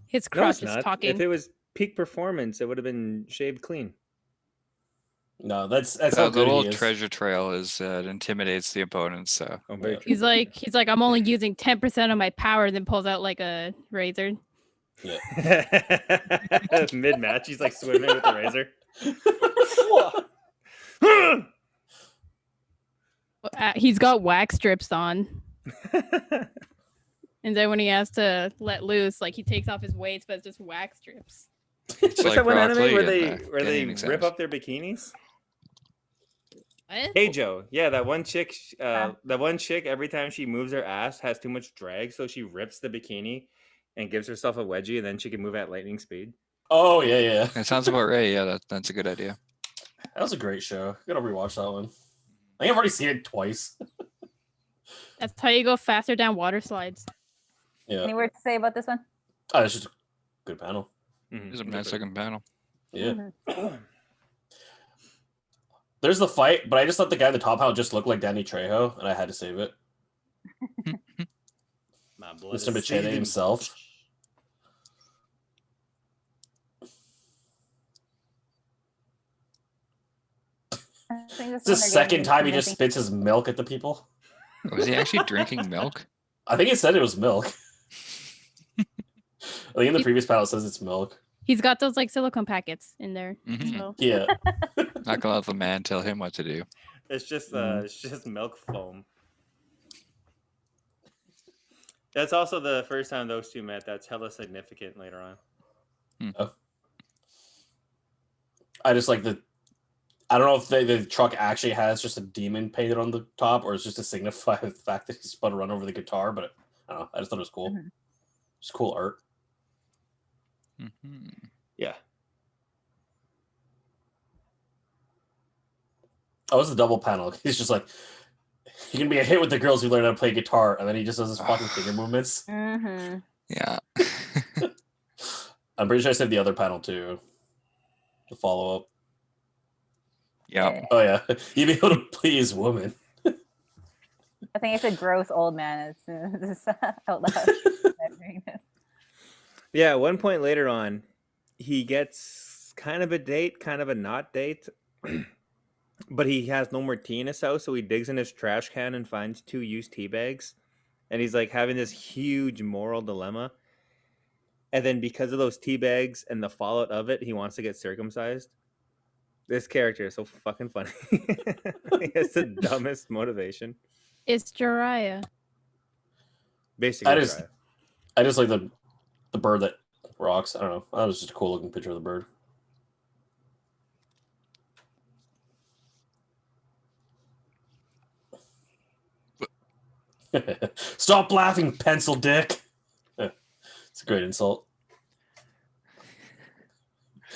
His No, crush it's is not. talking. If it was peak performance, it would have been shaved clean. No, that's how The good little he is. treasure trail is it intimidates the opponents. So Oh, very Yeah. true. He's like, I'm only using 10% of my power, then pulls out like a razor. Mid match, he's like swimming with the razor. He's got wax strips on. And then when he has to let loose, like he takes off his weights, but it's just wax strips. it's What's like that one Rock anime Lee where in they the where they getting rip exams. up their bikinis? What? Hey Joe, yeah, that one chick. That one chick. Every time she moves her ass, has too much drag, so she rips the bikini and gives herself a wedgie, and then she can move at lightning speed. Oh, yeah. That sounds about right. Yeah, that's a good idea. That was a great show. Gotta rewatch that one. I think I've already seen it twice. That's how you go faster down water slides. Yeah. Any words to say about this one? Oh, it's just a good panel. Mhm. There's a nice second panel. Yeah. Mhm. There's the fight, but I just thought the guy in the top panel just looked like Danny Trejo, and I had to save it. My blood Mr. is Machete seething. himself. I think It's the second time he just spits his milk at the people. Was he actually drinking milk? I think it said it was milk. I think in the previous panel it says it's milk. He's got those like silicone packets in there. Mhm. So Yeah. Not gonna let the man tell him what to do. It's just Mhm. it's just milk foam. That's also the first time those two met. That's hella significant later on. I just like I don't know if the truck actually has just a demon painted on the top or it's just to signify the fact that he's about to run over the guitar, but I don't know. I just thought it was cool. Mhm. It's cool art. Mhm. Yeah. Oh, it's a double panel. He's just like, you can be a hit with the girls who learn how to play guitar, and then he just does his fucking finger movements. Mm-hmm. Yeah. I'm pretty sure I said the other panel too. The follow up. Yeah. Oh yeah, you'd be able to please woman. I think I said gross old man as soon as out loud. Doing this. Yeah, at one point later on, he gets kind of a date, kind of a not date. But he has no more tea in his house, so he digs in his trash can and finds 2 used tea bags. And he's like having this huge moral dilemma. And then because of those tea bags and the fallout of it, he wants to get circumcised. This character is so fucking funny. He has the dumbest motivation. it's Jiraiya. Basically, I just- right. I just like the bird that rocks. I don't know. That was just a cool looking picture of the bird. Stop laughing, pencil dick. It's a great insult.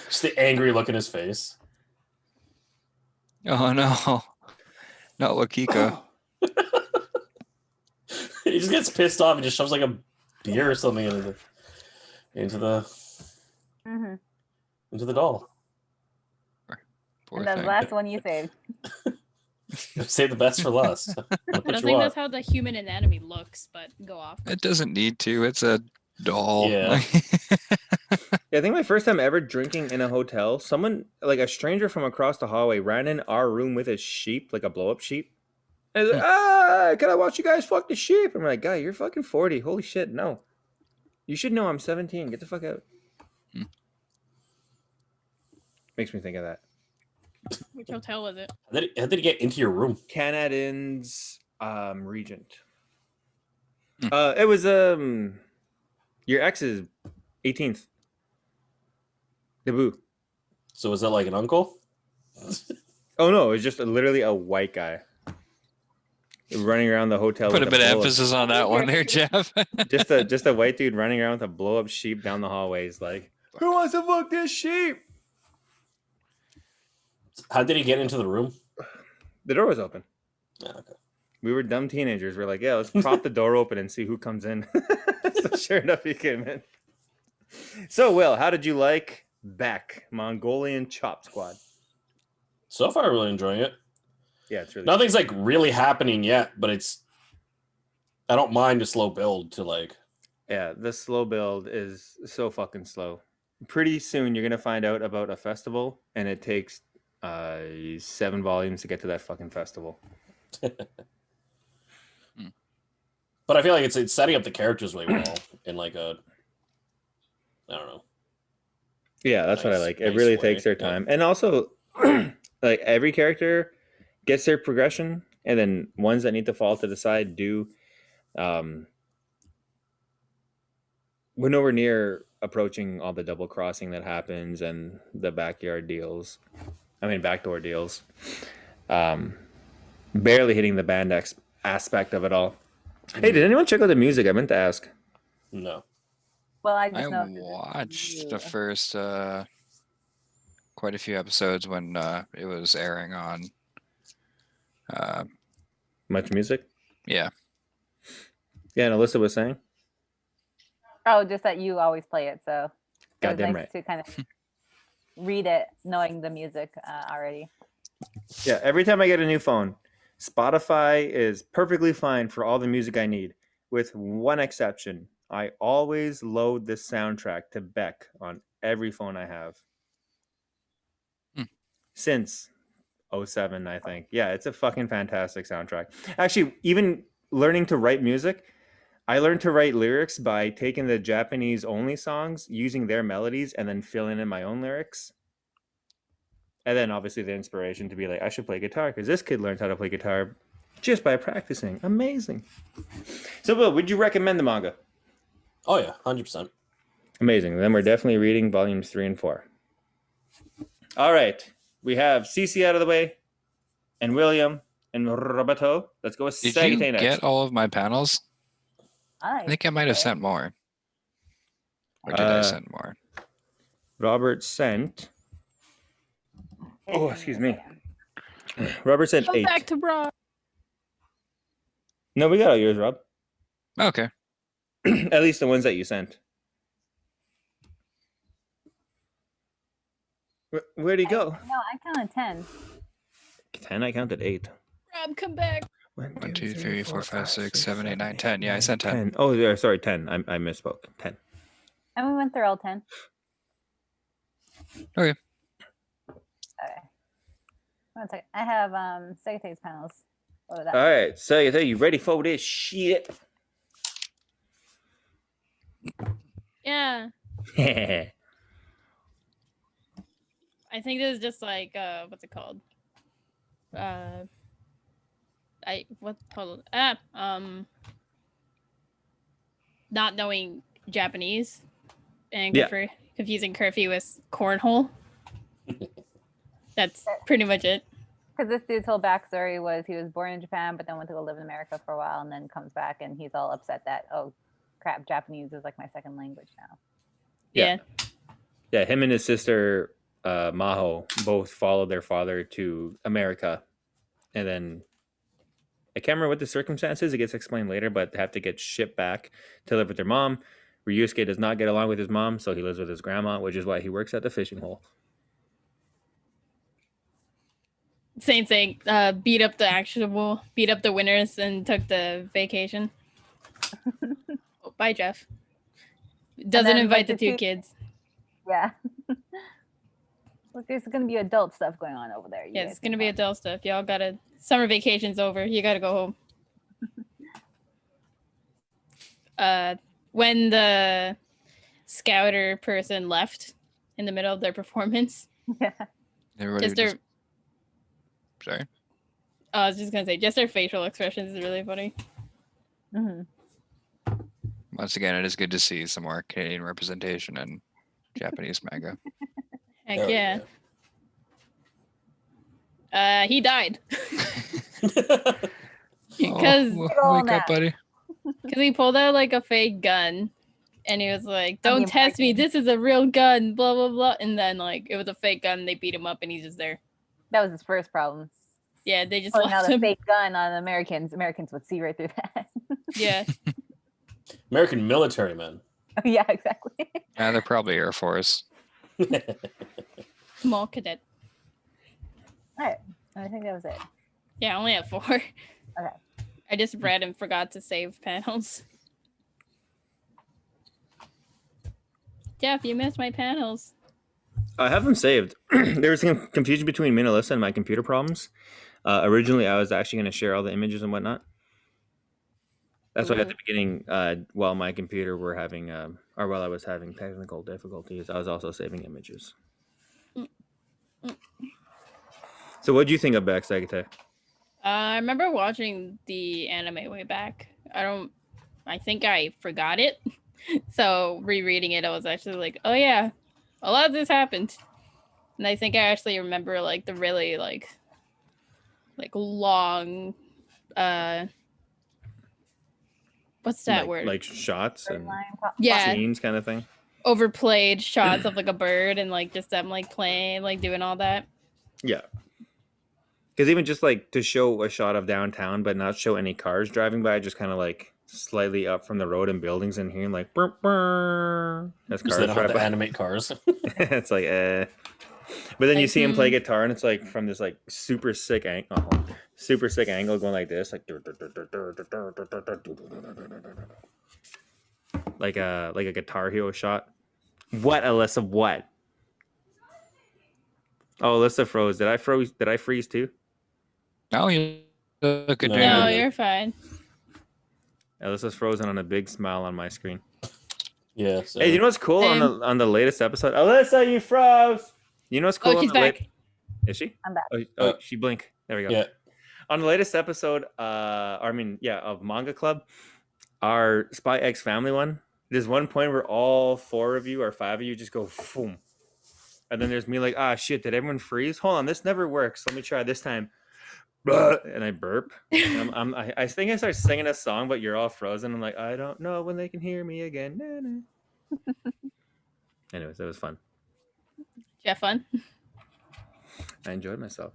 Just the angry look in his face. Oh no, not Wakiko. He just gets pissed off and just shoves like a beer or something into the doll. Poor And the thing. last one you saved. Save the best for last. I don't think that's how the human anatomy looks, but go off. It doesn't need to. It's a doll. Yeah. Yeah, I think my first time ever drinking in a hotel, someone, like a stranger from across the hallway, ran in our room with a sheep, like a blow-up sheep. And he's like, can I watch you guys fuck the sheep? I'm like, guy, you're fucking 40. Holy shit, no. You should know I'm 17. Get the fuck out. Makes me think of that. Which hotel was it? How did he get into your room? Canadans Regent. It was your ex's 18th debut. So was that like an uncle? Oh no, it was just literally a white guy running around the hotel. Put a with bit of blow-up- emphasis on that one there, Jeff. just a white dude running around with a blow up sheep down the hallways. Like, who wants to fuck this sheep? How did he get into the room? The door was open. Yeah, okay. We were dumb teenagers. We're like, yeah, let's prop the door open and see who comes in. So sure enough, he came in. So, Will, how did you like Beck, Mongolian Chop Squad? So far, I'm really enjoying it. Yeah, it's really Nothing's like really happening yet, but I don't mind a slow build to like. Yeah, the slow build is so fucking slow. Pretty soon, you're gonna find out about a festival, and it takes 7 volumes to get to that fucking festival. But I feel like it's setting up the characters really well in like a, I don't know. Yeah, that's what I Nice- like. It nice really way, takes their yeah. time, and also like every character gets their progression, and then ones that need to fall to the side do. We're nowhere near approaching all the double crossing that happens and the backdoor deals. Barely hitting the band aspect of it all. Hey, did anyone check out the music? I meant to ask. No. Well, I I just know. watched the first quite a few episodes when it was airing on. Much music? Yeah. Yeah, and Alyssa was saying. Oh, just that you always play it, so it was Goddamn nice right. to kind of read it, knowing the music already. Yeah, every time I get a new phone, Spotify is perfectly fine for all the music I need, with one exception. I always load the soundtrack to Beck on every phone I have. Since 07, I think. Yeah, it's a fucking fantastic soundtrack. Actually, even learning to write music, I learned to write lyrics by taking the Japanese only songs, using their melodies, and then filling in my own lyrics. And then obviously the inspiration to be like, I should play guitar because this kid learned how to play guitar just by practicing. Amazing. So, Will, would you recommend the manga? Oh yeah, 100%. Amazing. Then we're definitely reading volumes 3 and 4. All right. We have Cece out of the way, and William, and Roberto. Let's go with Did you Sagite next. get all of my panels? I I think I might have sent more. Or did I send more? Robert sent. Oh, excuse me. Robert sent Go 8. back to Brock. No, we got all yours, Rob. Okay. At least the ones that you sent. Where'd he go? No, I counted 10. 10. I counted 8. Rob, come back. 1, 2, 3, 4, 5, 6, 7, 8, 9, 10. Yeah, I sent 10. 10. Oh, yeah, sorry, 10. I misspoke. 10. And we went through all 10. Okay. Okay. 1 second. I have Sagita's panels. What was that? All right, Sagite, you ready for this shit? Yeah. I think this is just like what's it called? Not knowing Japanese and Yeah. confusing curfew with cornhole. That's pretty much it. Because this dude's whole backstory was he was born in Japan, but then went to go live in America for a while, and then comes back, and he's all upset that, oh crap, Japanese is like my second language now. Yeah. Yeah, him and his sister Maho both followed their father to America, and then I can't remember what the circumstances. It gets explained later, but they have to get shipped back to live with their mom. Ryuusuke does not get along with his mom, so he lives with his grandma, which is why he works at the fishing hole. Same thing. Beat up the winners and took the vacation. Oh, bye, Jeff. Doesn't then, invite like, the the two two- kids. Yeah. Look, there's going to be adult stuff going on over there. Yeah, it's gonna be adult stuff. Y'all gotta summer vacation's over. You gotta go home. When the scouter person left in the middle of their performance, Yeah. Everybody just just, their sorry. I was just gonna say, just their facial expressions is really funny. hmm Once again, it is good to see some more Canadian representation in Japanese manga. Heck Hell yeah. He died Oh, because wake all up, that. buddy. he pulled out like a fake gun, and he was like, On the "Don't test me. American. This is a real gun." Blah blah blah. And then like it was a fake gun. They beat him up, and he's just there. That was his first problem. Yeah, they just Pulling out left a him. fake gun on Americans. Americans would see right through that. Yeah. American military men. Yeah, exactly. Yeah, they're probably Air Force. Small cadet. All right. I think that was it. Yeah, I only have 4. Okay. I just read and forgot to save panels. Jeff, you missed my panels. I have them saved. There was some confusion between me and Alyssa and my computer problems. Originally, I was actually going to share all the images and whatnot. That's why at the beginning, while my computer were having, or while I was having technical difficulties, I was also saving images. So, what do you think of Beck, Sagate? I remember watching the anime way back. I think I forgot it. So rereading it, I was actually like, oh yeah, a lot of this happened. And I think I actually remember like the really like long, what's that word? Like shots and Yeah, scenes kind of thing? overplayed shots of like a bird and like just them like playing, like doing all that. Yeah. Because even just like to show a shot of downtown, but not show any cars driving by, just kind of like slightly up from the road and buildings in here, and like burr, burr, as Just cars they don't have drive to by. animate cars. It's like, But then you Like, see him play guitar, and it's like from this like super sick angle, going like this, like like a Guitar Hero shot. What, Alyssa? What? Oh, Alyssa froze. Did I freeze too? No, you look good. No, doing No, it. you're fine. Alyssa's frozen on a big smile on my screen. Yeah. So. Hey, you know what's cool on the latest episode? Alyssa, you froze. You know what's cool? Oh, she's on the back. Is she? I'm back. Oh, she blinked. There we go. Yeah. On the latest episode, of Manga Club, our Spy X Family one, there's one point where all 4 of you or 5 of you just go boom. And then there's me like, shit, did everyone freeze? Hold on, this never works. Let me try this time. And I burp. And I think I start singing a song, but you're all frozen. I'm like, I don't know when they can hear me again. Nah, nah. Anyways, that was fun. Did you have fun? I enjoyed myself.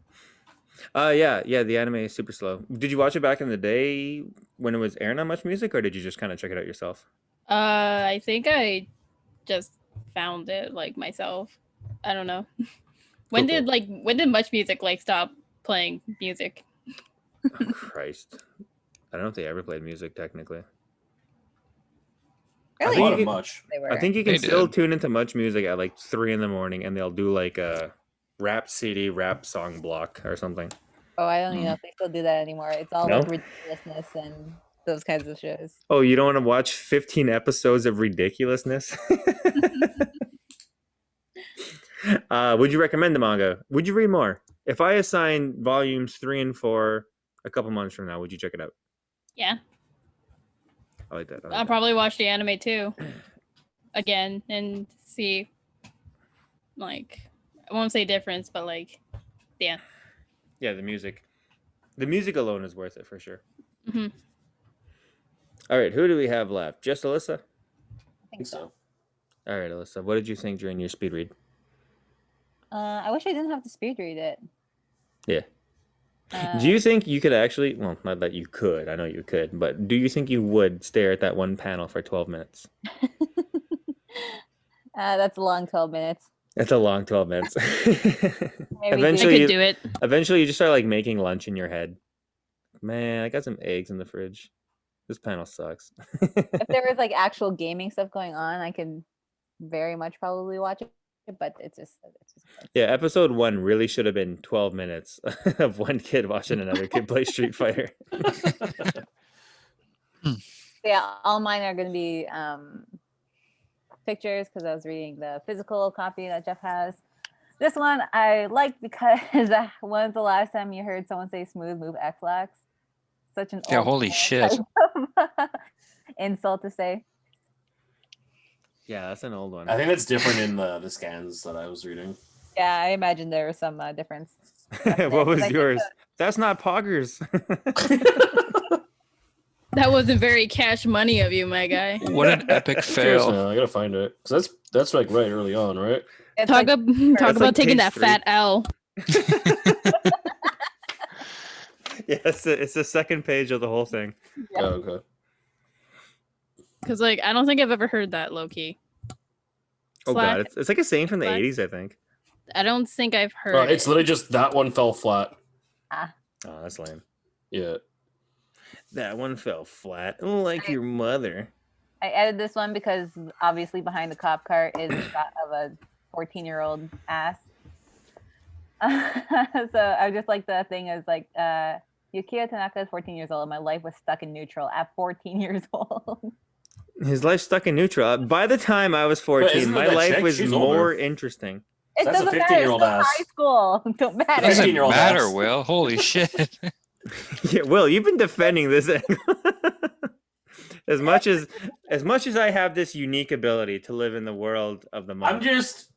Yeah, the anime is super slow. Did you watch it back in the day when it was airing on Much Music, or did you just kind of check it out yourself? I think I just found it like myself. I don't know. When Cool. did Much Music like stop playing music? Oh, Christ. I don't know if they ever played music technically. A think lot you of could- much. They were. I think you can They still did. tune into Much Music at like 3 a.m. and they'll do like a rap CD, rap song block or something. Oh, I don't even know if they still do that anymore. It's all No? like ridiculousness and those kinds of shows. Oh, you don't want to watch 15 episodes of ridiculousness? Would you recommend the manga? Would you read more? If I assign volumes 3 and 4 a couple months from now, would you check it out? Yeah, I like that. I'll probably watch the anime too, again, and see. Like, I won't say difference, but like, yeah. Yeah, the music. The music alone is worth it for sure. Mhm. All right, who do we have left? Just Alyssa? I think so. All right, Alyssa, what did you think during your speed read? I wish I didn't have to speed read it. Yeah. Do you think you could actually, well, not that you could, I know you could, but do you think you would stare at that one panel for 12 minutes? That's a long 12 minutes. That's a long 12 minutes. Maybe I eventually, could do it. eventually you just start like making lunch in your head. Man, I got some eggs in the fridge. This panel sucks. If there was like actual gaming stuff going on, I could very much probably watch it. But it's just Yeah, episode 1 really should have been 12 minutes of one kid watching another kid play Street Fighter. yeah. All mine are going to be pictures because I was reading the physical copy that Jeff has. This one I like because when's the last time you heard someone say "smooth move X-lax"? Such an Yeah, old holy shit. type of insult to say. Yeah, that's an old one. I think that's different in the scans that I was reading. Yeah, I imagine there was some difference. What was Like, yours? That's not poggers. That wasn't very cash money of you, my guy. What an epic Seriously, fail. I gotta find it because that's like right early on, right? It's Talk, like, talk about like taking page that 3. fat L. Yeah, it's the second page of the whole thing. Yeah. Oh, okay. Because, like, I don't think I've ever heard that low key. Oh Slack. god, it's like a saying from the Slack. 80s, I think. I don't think I've heard It's it. literally just that one fell flat. Oh, that's lame. Yeah. That one fell flat, like your mother. I added this one because obviously behind the cop car is a shot of a 14-year-old ass. So I just like the thing is like Yukio Tanaka is 14 years old. My life was stuck in neutral at 14 years old. His life stuck in neutral. By the time I was 14, isn't my that life chick? was She's more older. interesting. It That's a doesn't matter. It's 15-year-old still ass. high school. Don't matter. Doesn't 15-year-old matter, ass. Will. Holy shit. Yeah, Will, you've been defending this angle. as much as I have this unique ability to live in the world of the I'm monk. just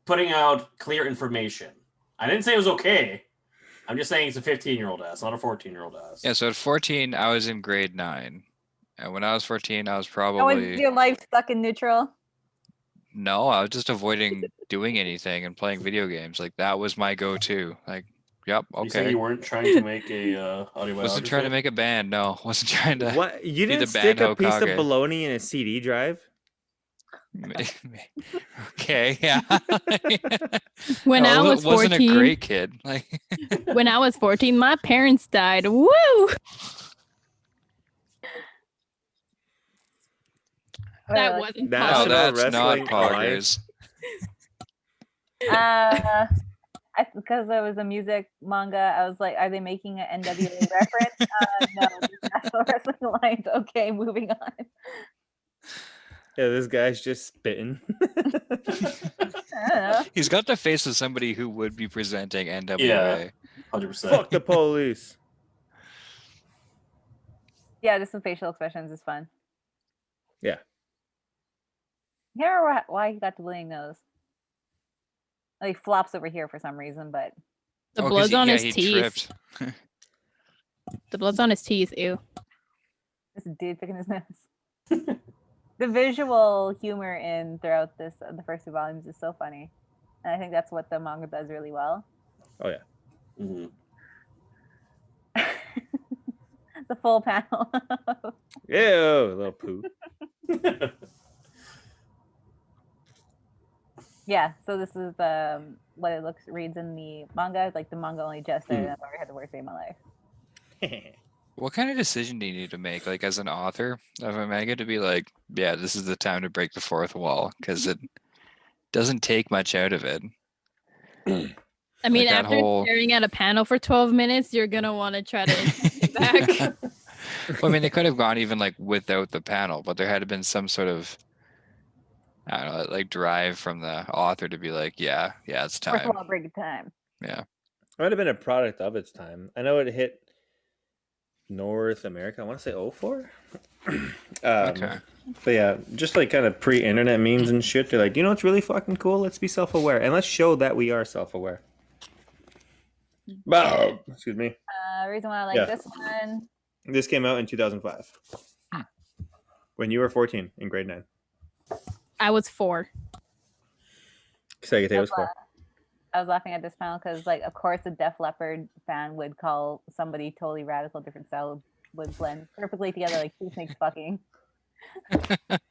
putting out clear information. I didn't say it was okay. I'm just saying it's a 15-year-old ass, not a 14-year-old ass. Yeah, so at 14, I was in grade 9. And when I was 14, I was How was probably... your life stuck in neutral? No, I was just avoiding doing anything and playing video games. Like, that was my go-to. Like, yep, You say okay. you weren't trying to make a audio Wasn't trying to make a band, no. Wasn't trying to... What? You be didn't the stick a Banho piece of Kage. bologna in a CD drive? Okay, yeah. When I was wasn't 14, a great kid. Like, when I was 14, my parents died. Woo! That wasn't National no, possible. that's not Wrestling Alliance. poggers. Because there was a music manga, I was like, are they making an NWA reference? No, National Wrestling Alliance. Okay, moving on. Yeah, this guy's just spitting. I don't know. He's got the face of somebody who would be presenting NWA. Yeah. 100%. Fuck the police. Yeah, just some facial expressions is fun. Yeah. Here, why he got the bleeding nose? Like flops over here for some reason, but The Oh, 'cause blood's on yeah, his he teeth. tripped. The blood's on his teeth. Ew. this dude picking his nose. The visual humor in throughout this the first 2 volumes is so funny, and I think that's what the manga does really well. Oh yeah. Mhm. The full panel. Ew, little poo. Yeah, so this is the what it reads in the manga. Like the manga only just started, and I've already had the worst day of my life. What kind of decision do you need to make, like as an author of a manga, to be like, yeah, this is the time to break the fourth wall, because it doesn't take much out of it. I mean, that after whole- staring at a panel for 12 minutes, you're gonna want to try to get back. Well, I mean, they could have gone even like without the panel, but there had to been some sort of, I don't know, like drive from the author to be like, yeah, it's First time. of all, break of time. It might have been a product of its time. I know it hit North America. I want to say 04. Okay. But yeah, just like kind of pre-internet memes and shit. They're like, you know what's really fucking cool? Let's be self-aware and let's show that we are self-aware. Excuse me. Reason why I like Yeah. this one. This came out in 2005. Hmm. When you were 14 in grade 9. I was 4. Sagatay was 4. I was laughing at this panel because, like, of course, a Def Leppard fan would call somebody totally radical, different style would blend perfectly together like two snakes fucking.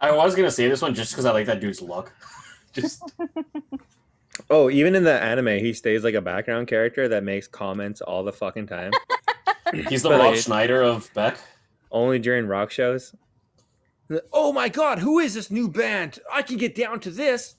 I was gonna say this one just because I like that dude's look. Just Oh, even in the anime, he stays like a background character that makes comments all the fucking time. he's the But, Rob like, Schneider of Beck. Only during rock shows. Oh my god, who is this new band? I can get down to this.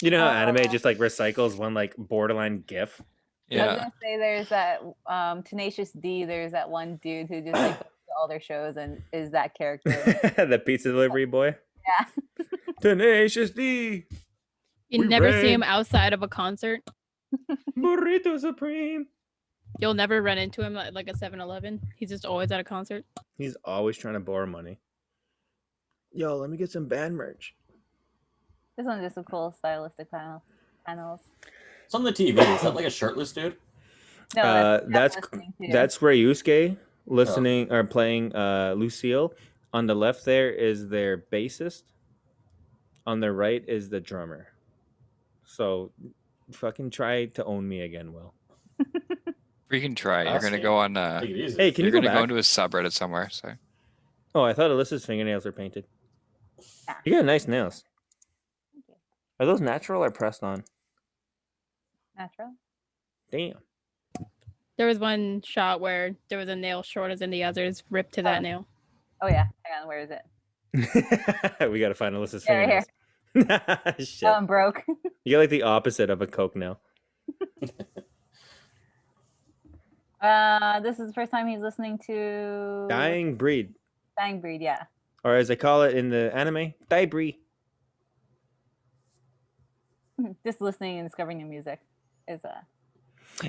You know how anime just like recycles one like borderline gif? I was Yeah. gonna say there's that Tenacious D. There's that one dude who just like goes to all their shows and is that character. The pizza delivery boy. Yeah. Tenacious D. You We never see ran. him outside of a concert. Burrito Supreme. You'll never run into him at like a 7-Eleven. He's just always at a concert. He's always trying to borrow money. Yo, let me get some band merch. This one's just a cool stylistic panels. It's on the TV. Is that like a shirtless dude? No, That's listening to. that's Ryuusuke listening or playing Lucille. On the left there is their bassist. On the right is the drummer. So fucking try to own me again, Will. Freaking try. You're That's gonna it. go on. Take it easy. Hey, can You're you go gonna go back? into a subreddit somewhere. So Oh, I thought Alyssa's fingernails were painted. Yeah. You got nice nails. Thank you. Are those natural or pressed on? Natural. Damn. There was one shot where there was a nail shorter than the others, ripped to that nail. Oh yeah. Hang on, where is it? We gotta find Alyssa's Yeah, right fingernails. Shit. Oh, I'm broke. You got like the opposite of a Coke nail. This is the first time he's listening to Dying breed. Dying Breed, yeah. Or as they call it in the anime, die breed. Just listening and discovering new music is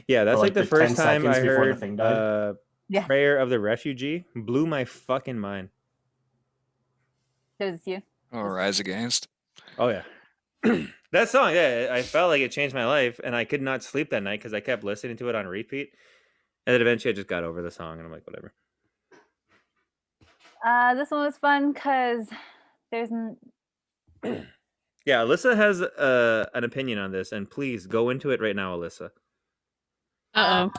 Yeah, that's For, like the the first 10 time I seconds before the heard thing died? Yeah. Prayer of the Refugee. Blew my fucking mind. Because it's you. or Rise Against. Oh yeah. That song, yeah, I felt like it changed my life, and I could not sleep that night because I kept listening to it on repeat. And then eventually I just got over the song, and I'm like, whatever. This one was fun because there's Yeah, Alyssa has an opinion on this, and please go into it right now, Alyssa. Uh-oh.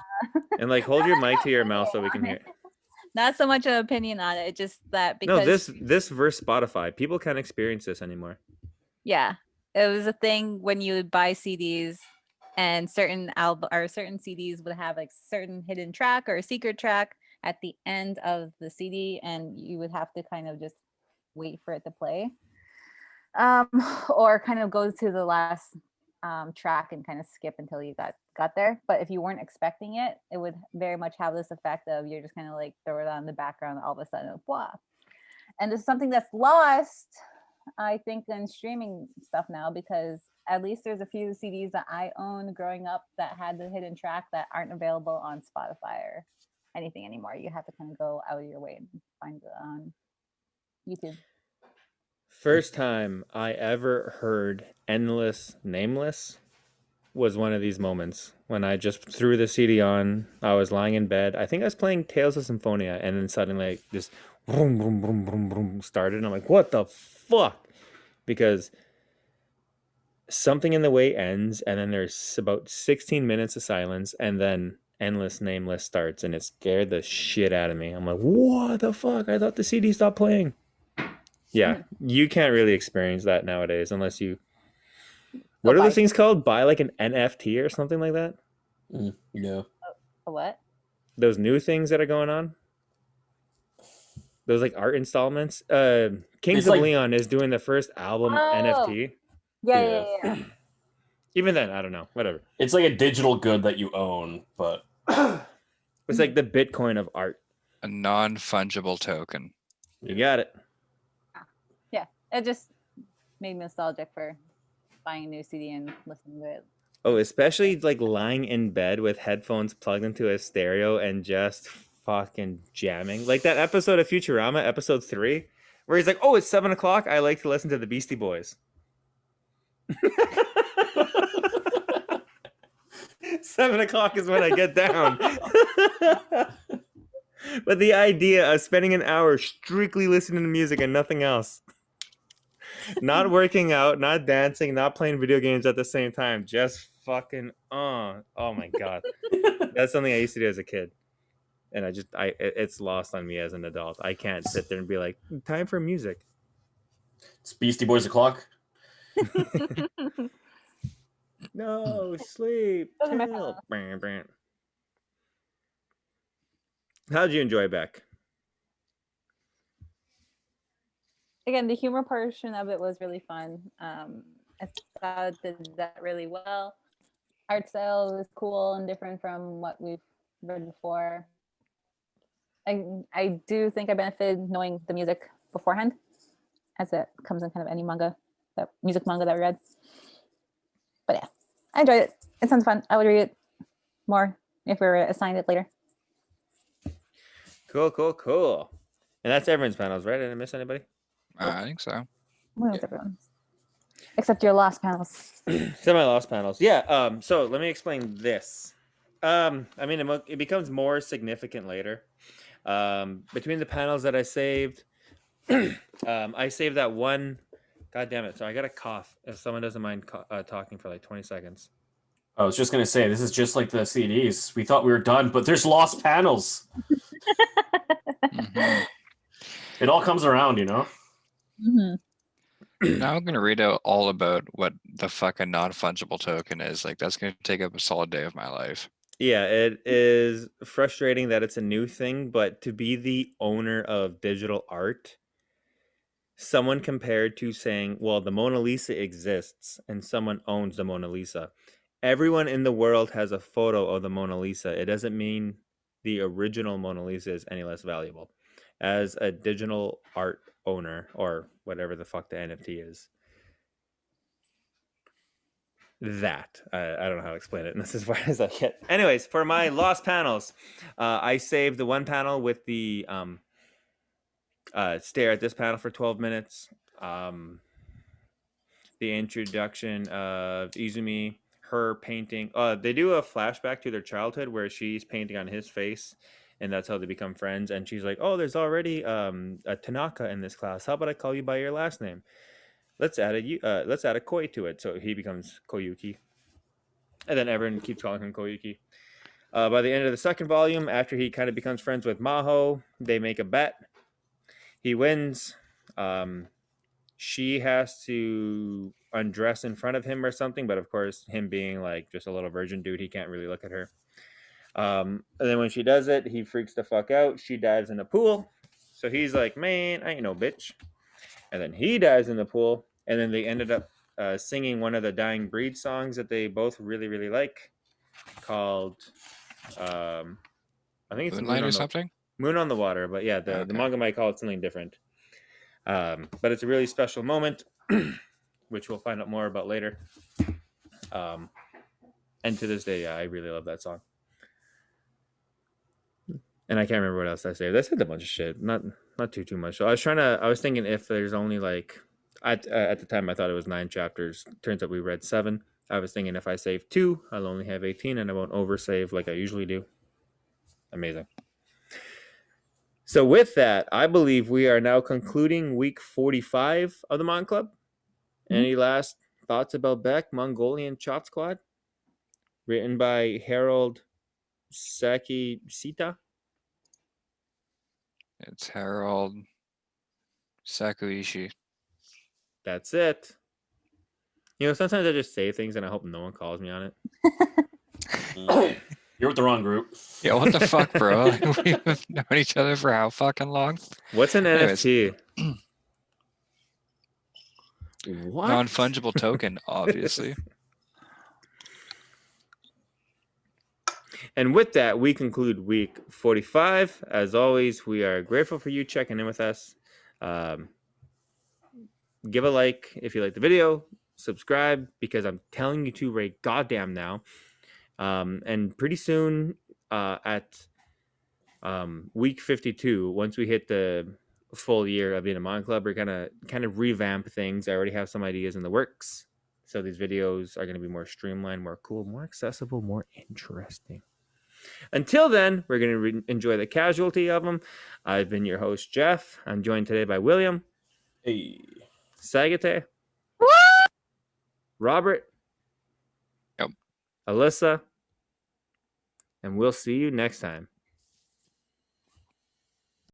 And like hold your mic to your mouth so we can hear. not so much an opinion on it. It's just that because No, this versus Spotify. People can't experience this anymore. yeah, it was a thing when you would buy CDs and certain album or certain CDs would have like certain hidden track or a secret track at the end of the CD, and you would have to kind of just wait for it to play, or kind of go to the last track and kind of skip until you got there. But if you weren't expecting it, it would very much have this effect of you're just kind of like throw it on the background, all of a sudden, blah. And this is something that's lost, I think, in streaming stuff now, because at least there's a few CDs that I owned growing up that had the hidden track that aren't available on Spotify or anything anymore. You have to kind of go out of your way and find it on YouTube. First time I ever heard Endless Nameless was one of these moments when I just threw the CD on. I was lying in bed. I think I was playing Tales of Symphonia, and then suddenly like this boom, boom, boom, boom, boom started. And I'm like, what the fuck? Because something in the way ends, and then there's about 16 minutes of silence, and then Endless Nameless starts, and it scared the shit out of me. I'm like, what the fuck? I thought the CD stopped playing. Yeah, you can't really experience that nowadays unless you. What are those things called? Buy like an NFT or something like that? Yeah. A what? Those new things that are going on? Those like art installments? Kings It's of like- Leon is doing the first album NFT. Yeah. Even then, I don't know. Whatever. It's like a digital good that you own, but It's like the Bitcoin of art. A non-fungible token. You got it. It just made me nostalgic for buying a new CD and listening to it. Oh, especially like lying in bed with headphones plugged into a stereo and just fucking jamming. Like that episode of Futurama, episode 3, where he's like, oh, it's 7 o'clock. I like to listen to the Beastie Boys. 7 o'clock is when I get down. But the idea of spending an hour strictly listening to music and nothing else, not working out, not dancing, not playing video games at the same time, just fucking oh my god, that's something I used to do as a kid, and it's lost on me as an adult. I can't sit there and be like, time for music. It's Beastie Boys o'clock. No sleep. Those are my Till. How'd you enjoy Beck? Again, the humor portion of it was really fun. I thought it did that really well. Art style was cool and different from what we've read before. I do think I benefited knowing the music beforehand, as it comes in kind of any manga, that music manga that I read. But yeah, I enjoyed it. It sounds fun. I would read it more if we were assigned it later. Cool. And that's everyone's panels, right? I didn't miss anybody? I think so. What was everyone? Except your lost panels. Semi-lost panels. Yeah. So let me explain this. I mean, it becomes more significant later. Between the panels that I saved, I saved that one. God damn it! So I got a cough. If someone doesn't mind talking for like 20 seconds. I was just gonna say, this is just like the CDs. We thought we were done, but there's lost panels. Mhm. It all comes around, you know. Mm-hmm. Now I'm gonna read out all about what the fucking non-fungible token is. Like that's gonna take up a solid day of my life. Yeah, it is frustrating that it's a new thing, but to be the owner of digital art, someone compared to saying, well, the Mona Lisa exists and someone owns the Mona Lisa. Everyone in the world has a photo of the Mona Lisa. It doesn't mean the original Mona Lisa is any less valuable. As a digital art owner, or whatever the fuck the NFT is, that I don't know how to explain it, and this is where as I get. Anyways, for my lost panels, I saved the one panel with the stare at this panel for 12 minutes. The introduction of Izumi, her painting. They do a flashback to their childhood where she's painting on his face, and that's how they become friends. And she's like, "Oh, there's already a Tanaka in this class. How about I call you by your last name? Let's add a Koi to it." So he becomes Koyuki, and then everyone keeps calling him Koyuki. By the end of the second volume, after he kind of becomes friends with Maho, they make a bet. He wins. She has to undress in front of him or something, but of course, him being like just a little virgin dude, he can't really look at her. And then when she does it, he freaks the fuck out. She dives in the pool. So he's like, "Man, I ain't no bitch." And then he dives in the pool. And then they ended up singing one of the Dying Breed songs that they both really, really like, called, I think it's Moonlight or something? Moon on the Water. But yeah, the Okay. manga might call it something different. But it's a really special moment, which we'll find out more about later. And to this day, yeah, I really love that song. And I can't remember what else I saved. I said a bunch of shit, not too much. So I was thinking if there's only like, at the time I thought it was 9 chapters. Turns out we read 7. I was thinking if I save 2, I'll only have 18, and I won't oversave like I usually do. Amazing. So with that, I believe we are now concluding week 45 of the Mon Club. Any last thoughts about Beck, Mongolian Chop Squad? Written by Harold Saki Sita. It's Harold Sakuishi. That's it. You know, sometimes I just say things and I hope no one calls me on it. You're with the wrong group. Yeah, what the fuck, bro? We've known each other for how fucking long? What's an Anyways. NFT? What? Non-fungible token, obviously. And with that, we conclude week 45. As always, we are grateful for you checking in with us. Give a like if you like the video. Subscribe, because I'm telling you to right goddamn now. And pretty soon at week 52, once we hit the full year of being a Mon Club, we're gonna kind of revamp things. I already have some ideas in the works. So these videos are going to be more streamlined, more cool, more accessible, more interesting. Until then, we're going to enjoy the casualty of them. I've been your host, Jeff. I'm joined today by William, Hey. Sagate, Robert, Yep. Alyssa, and we'll see you next time.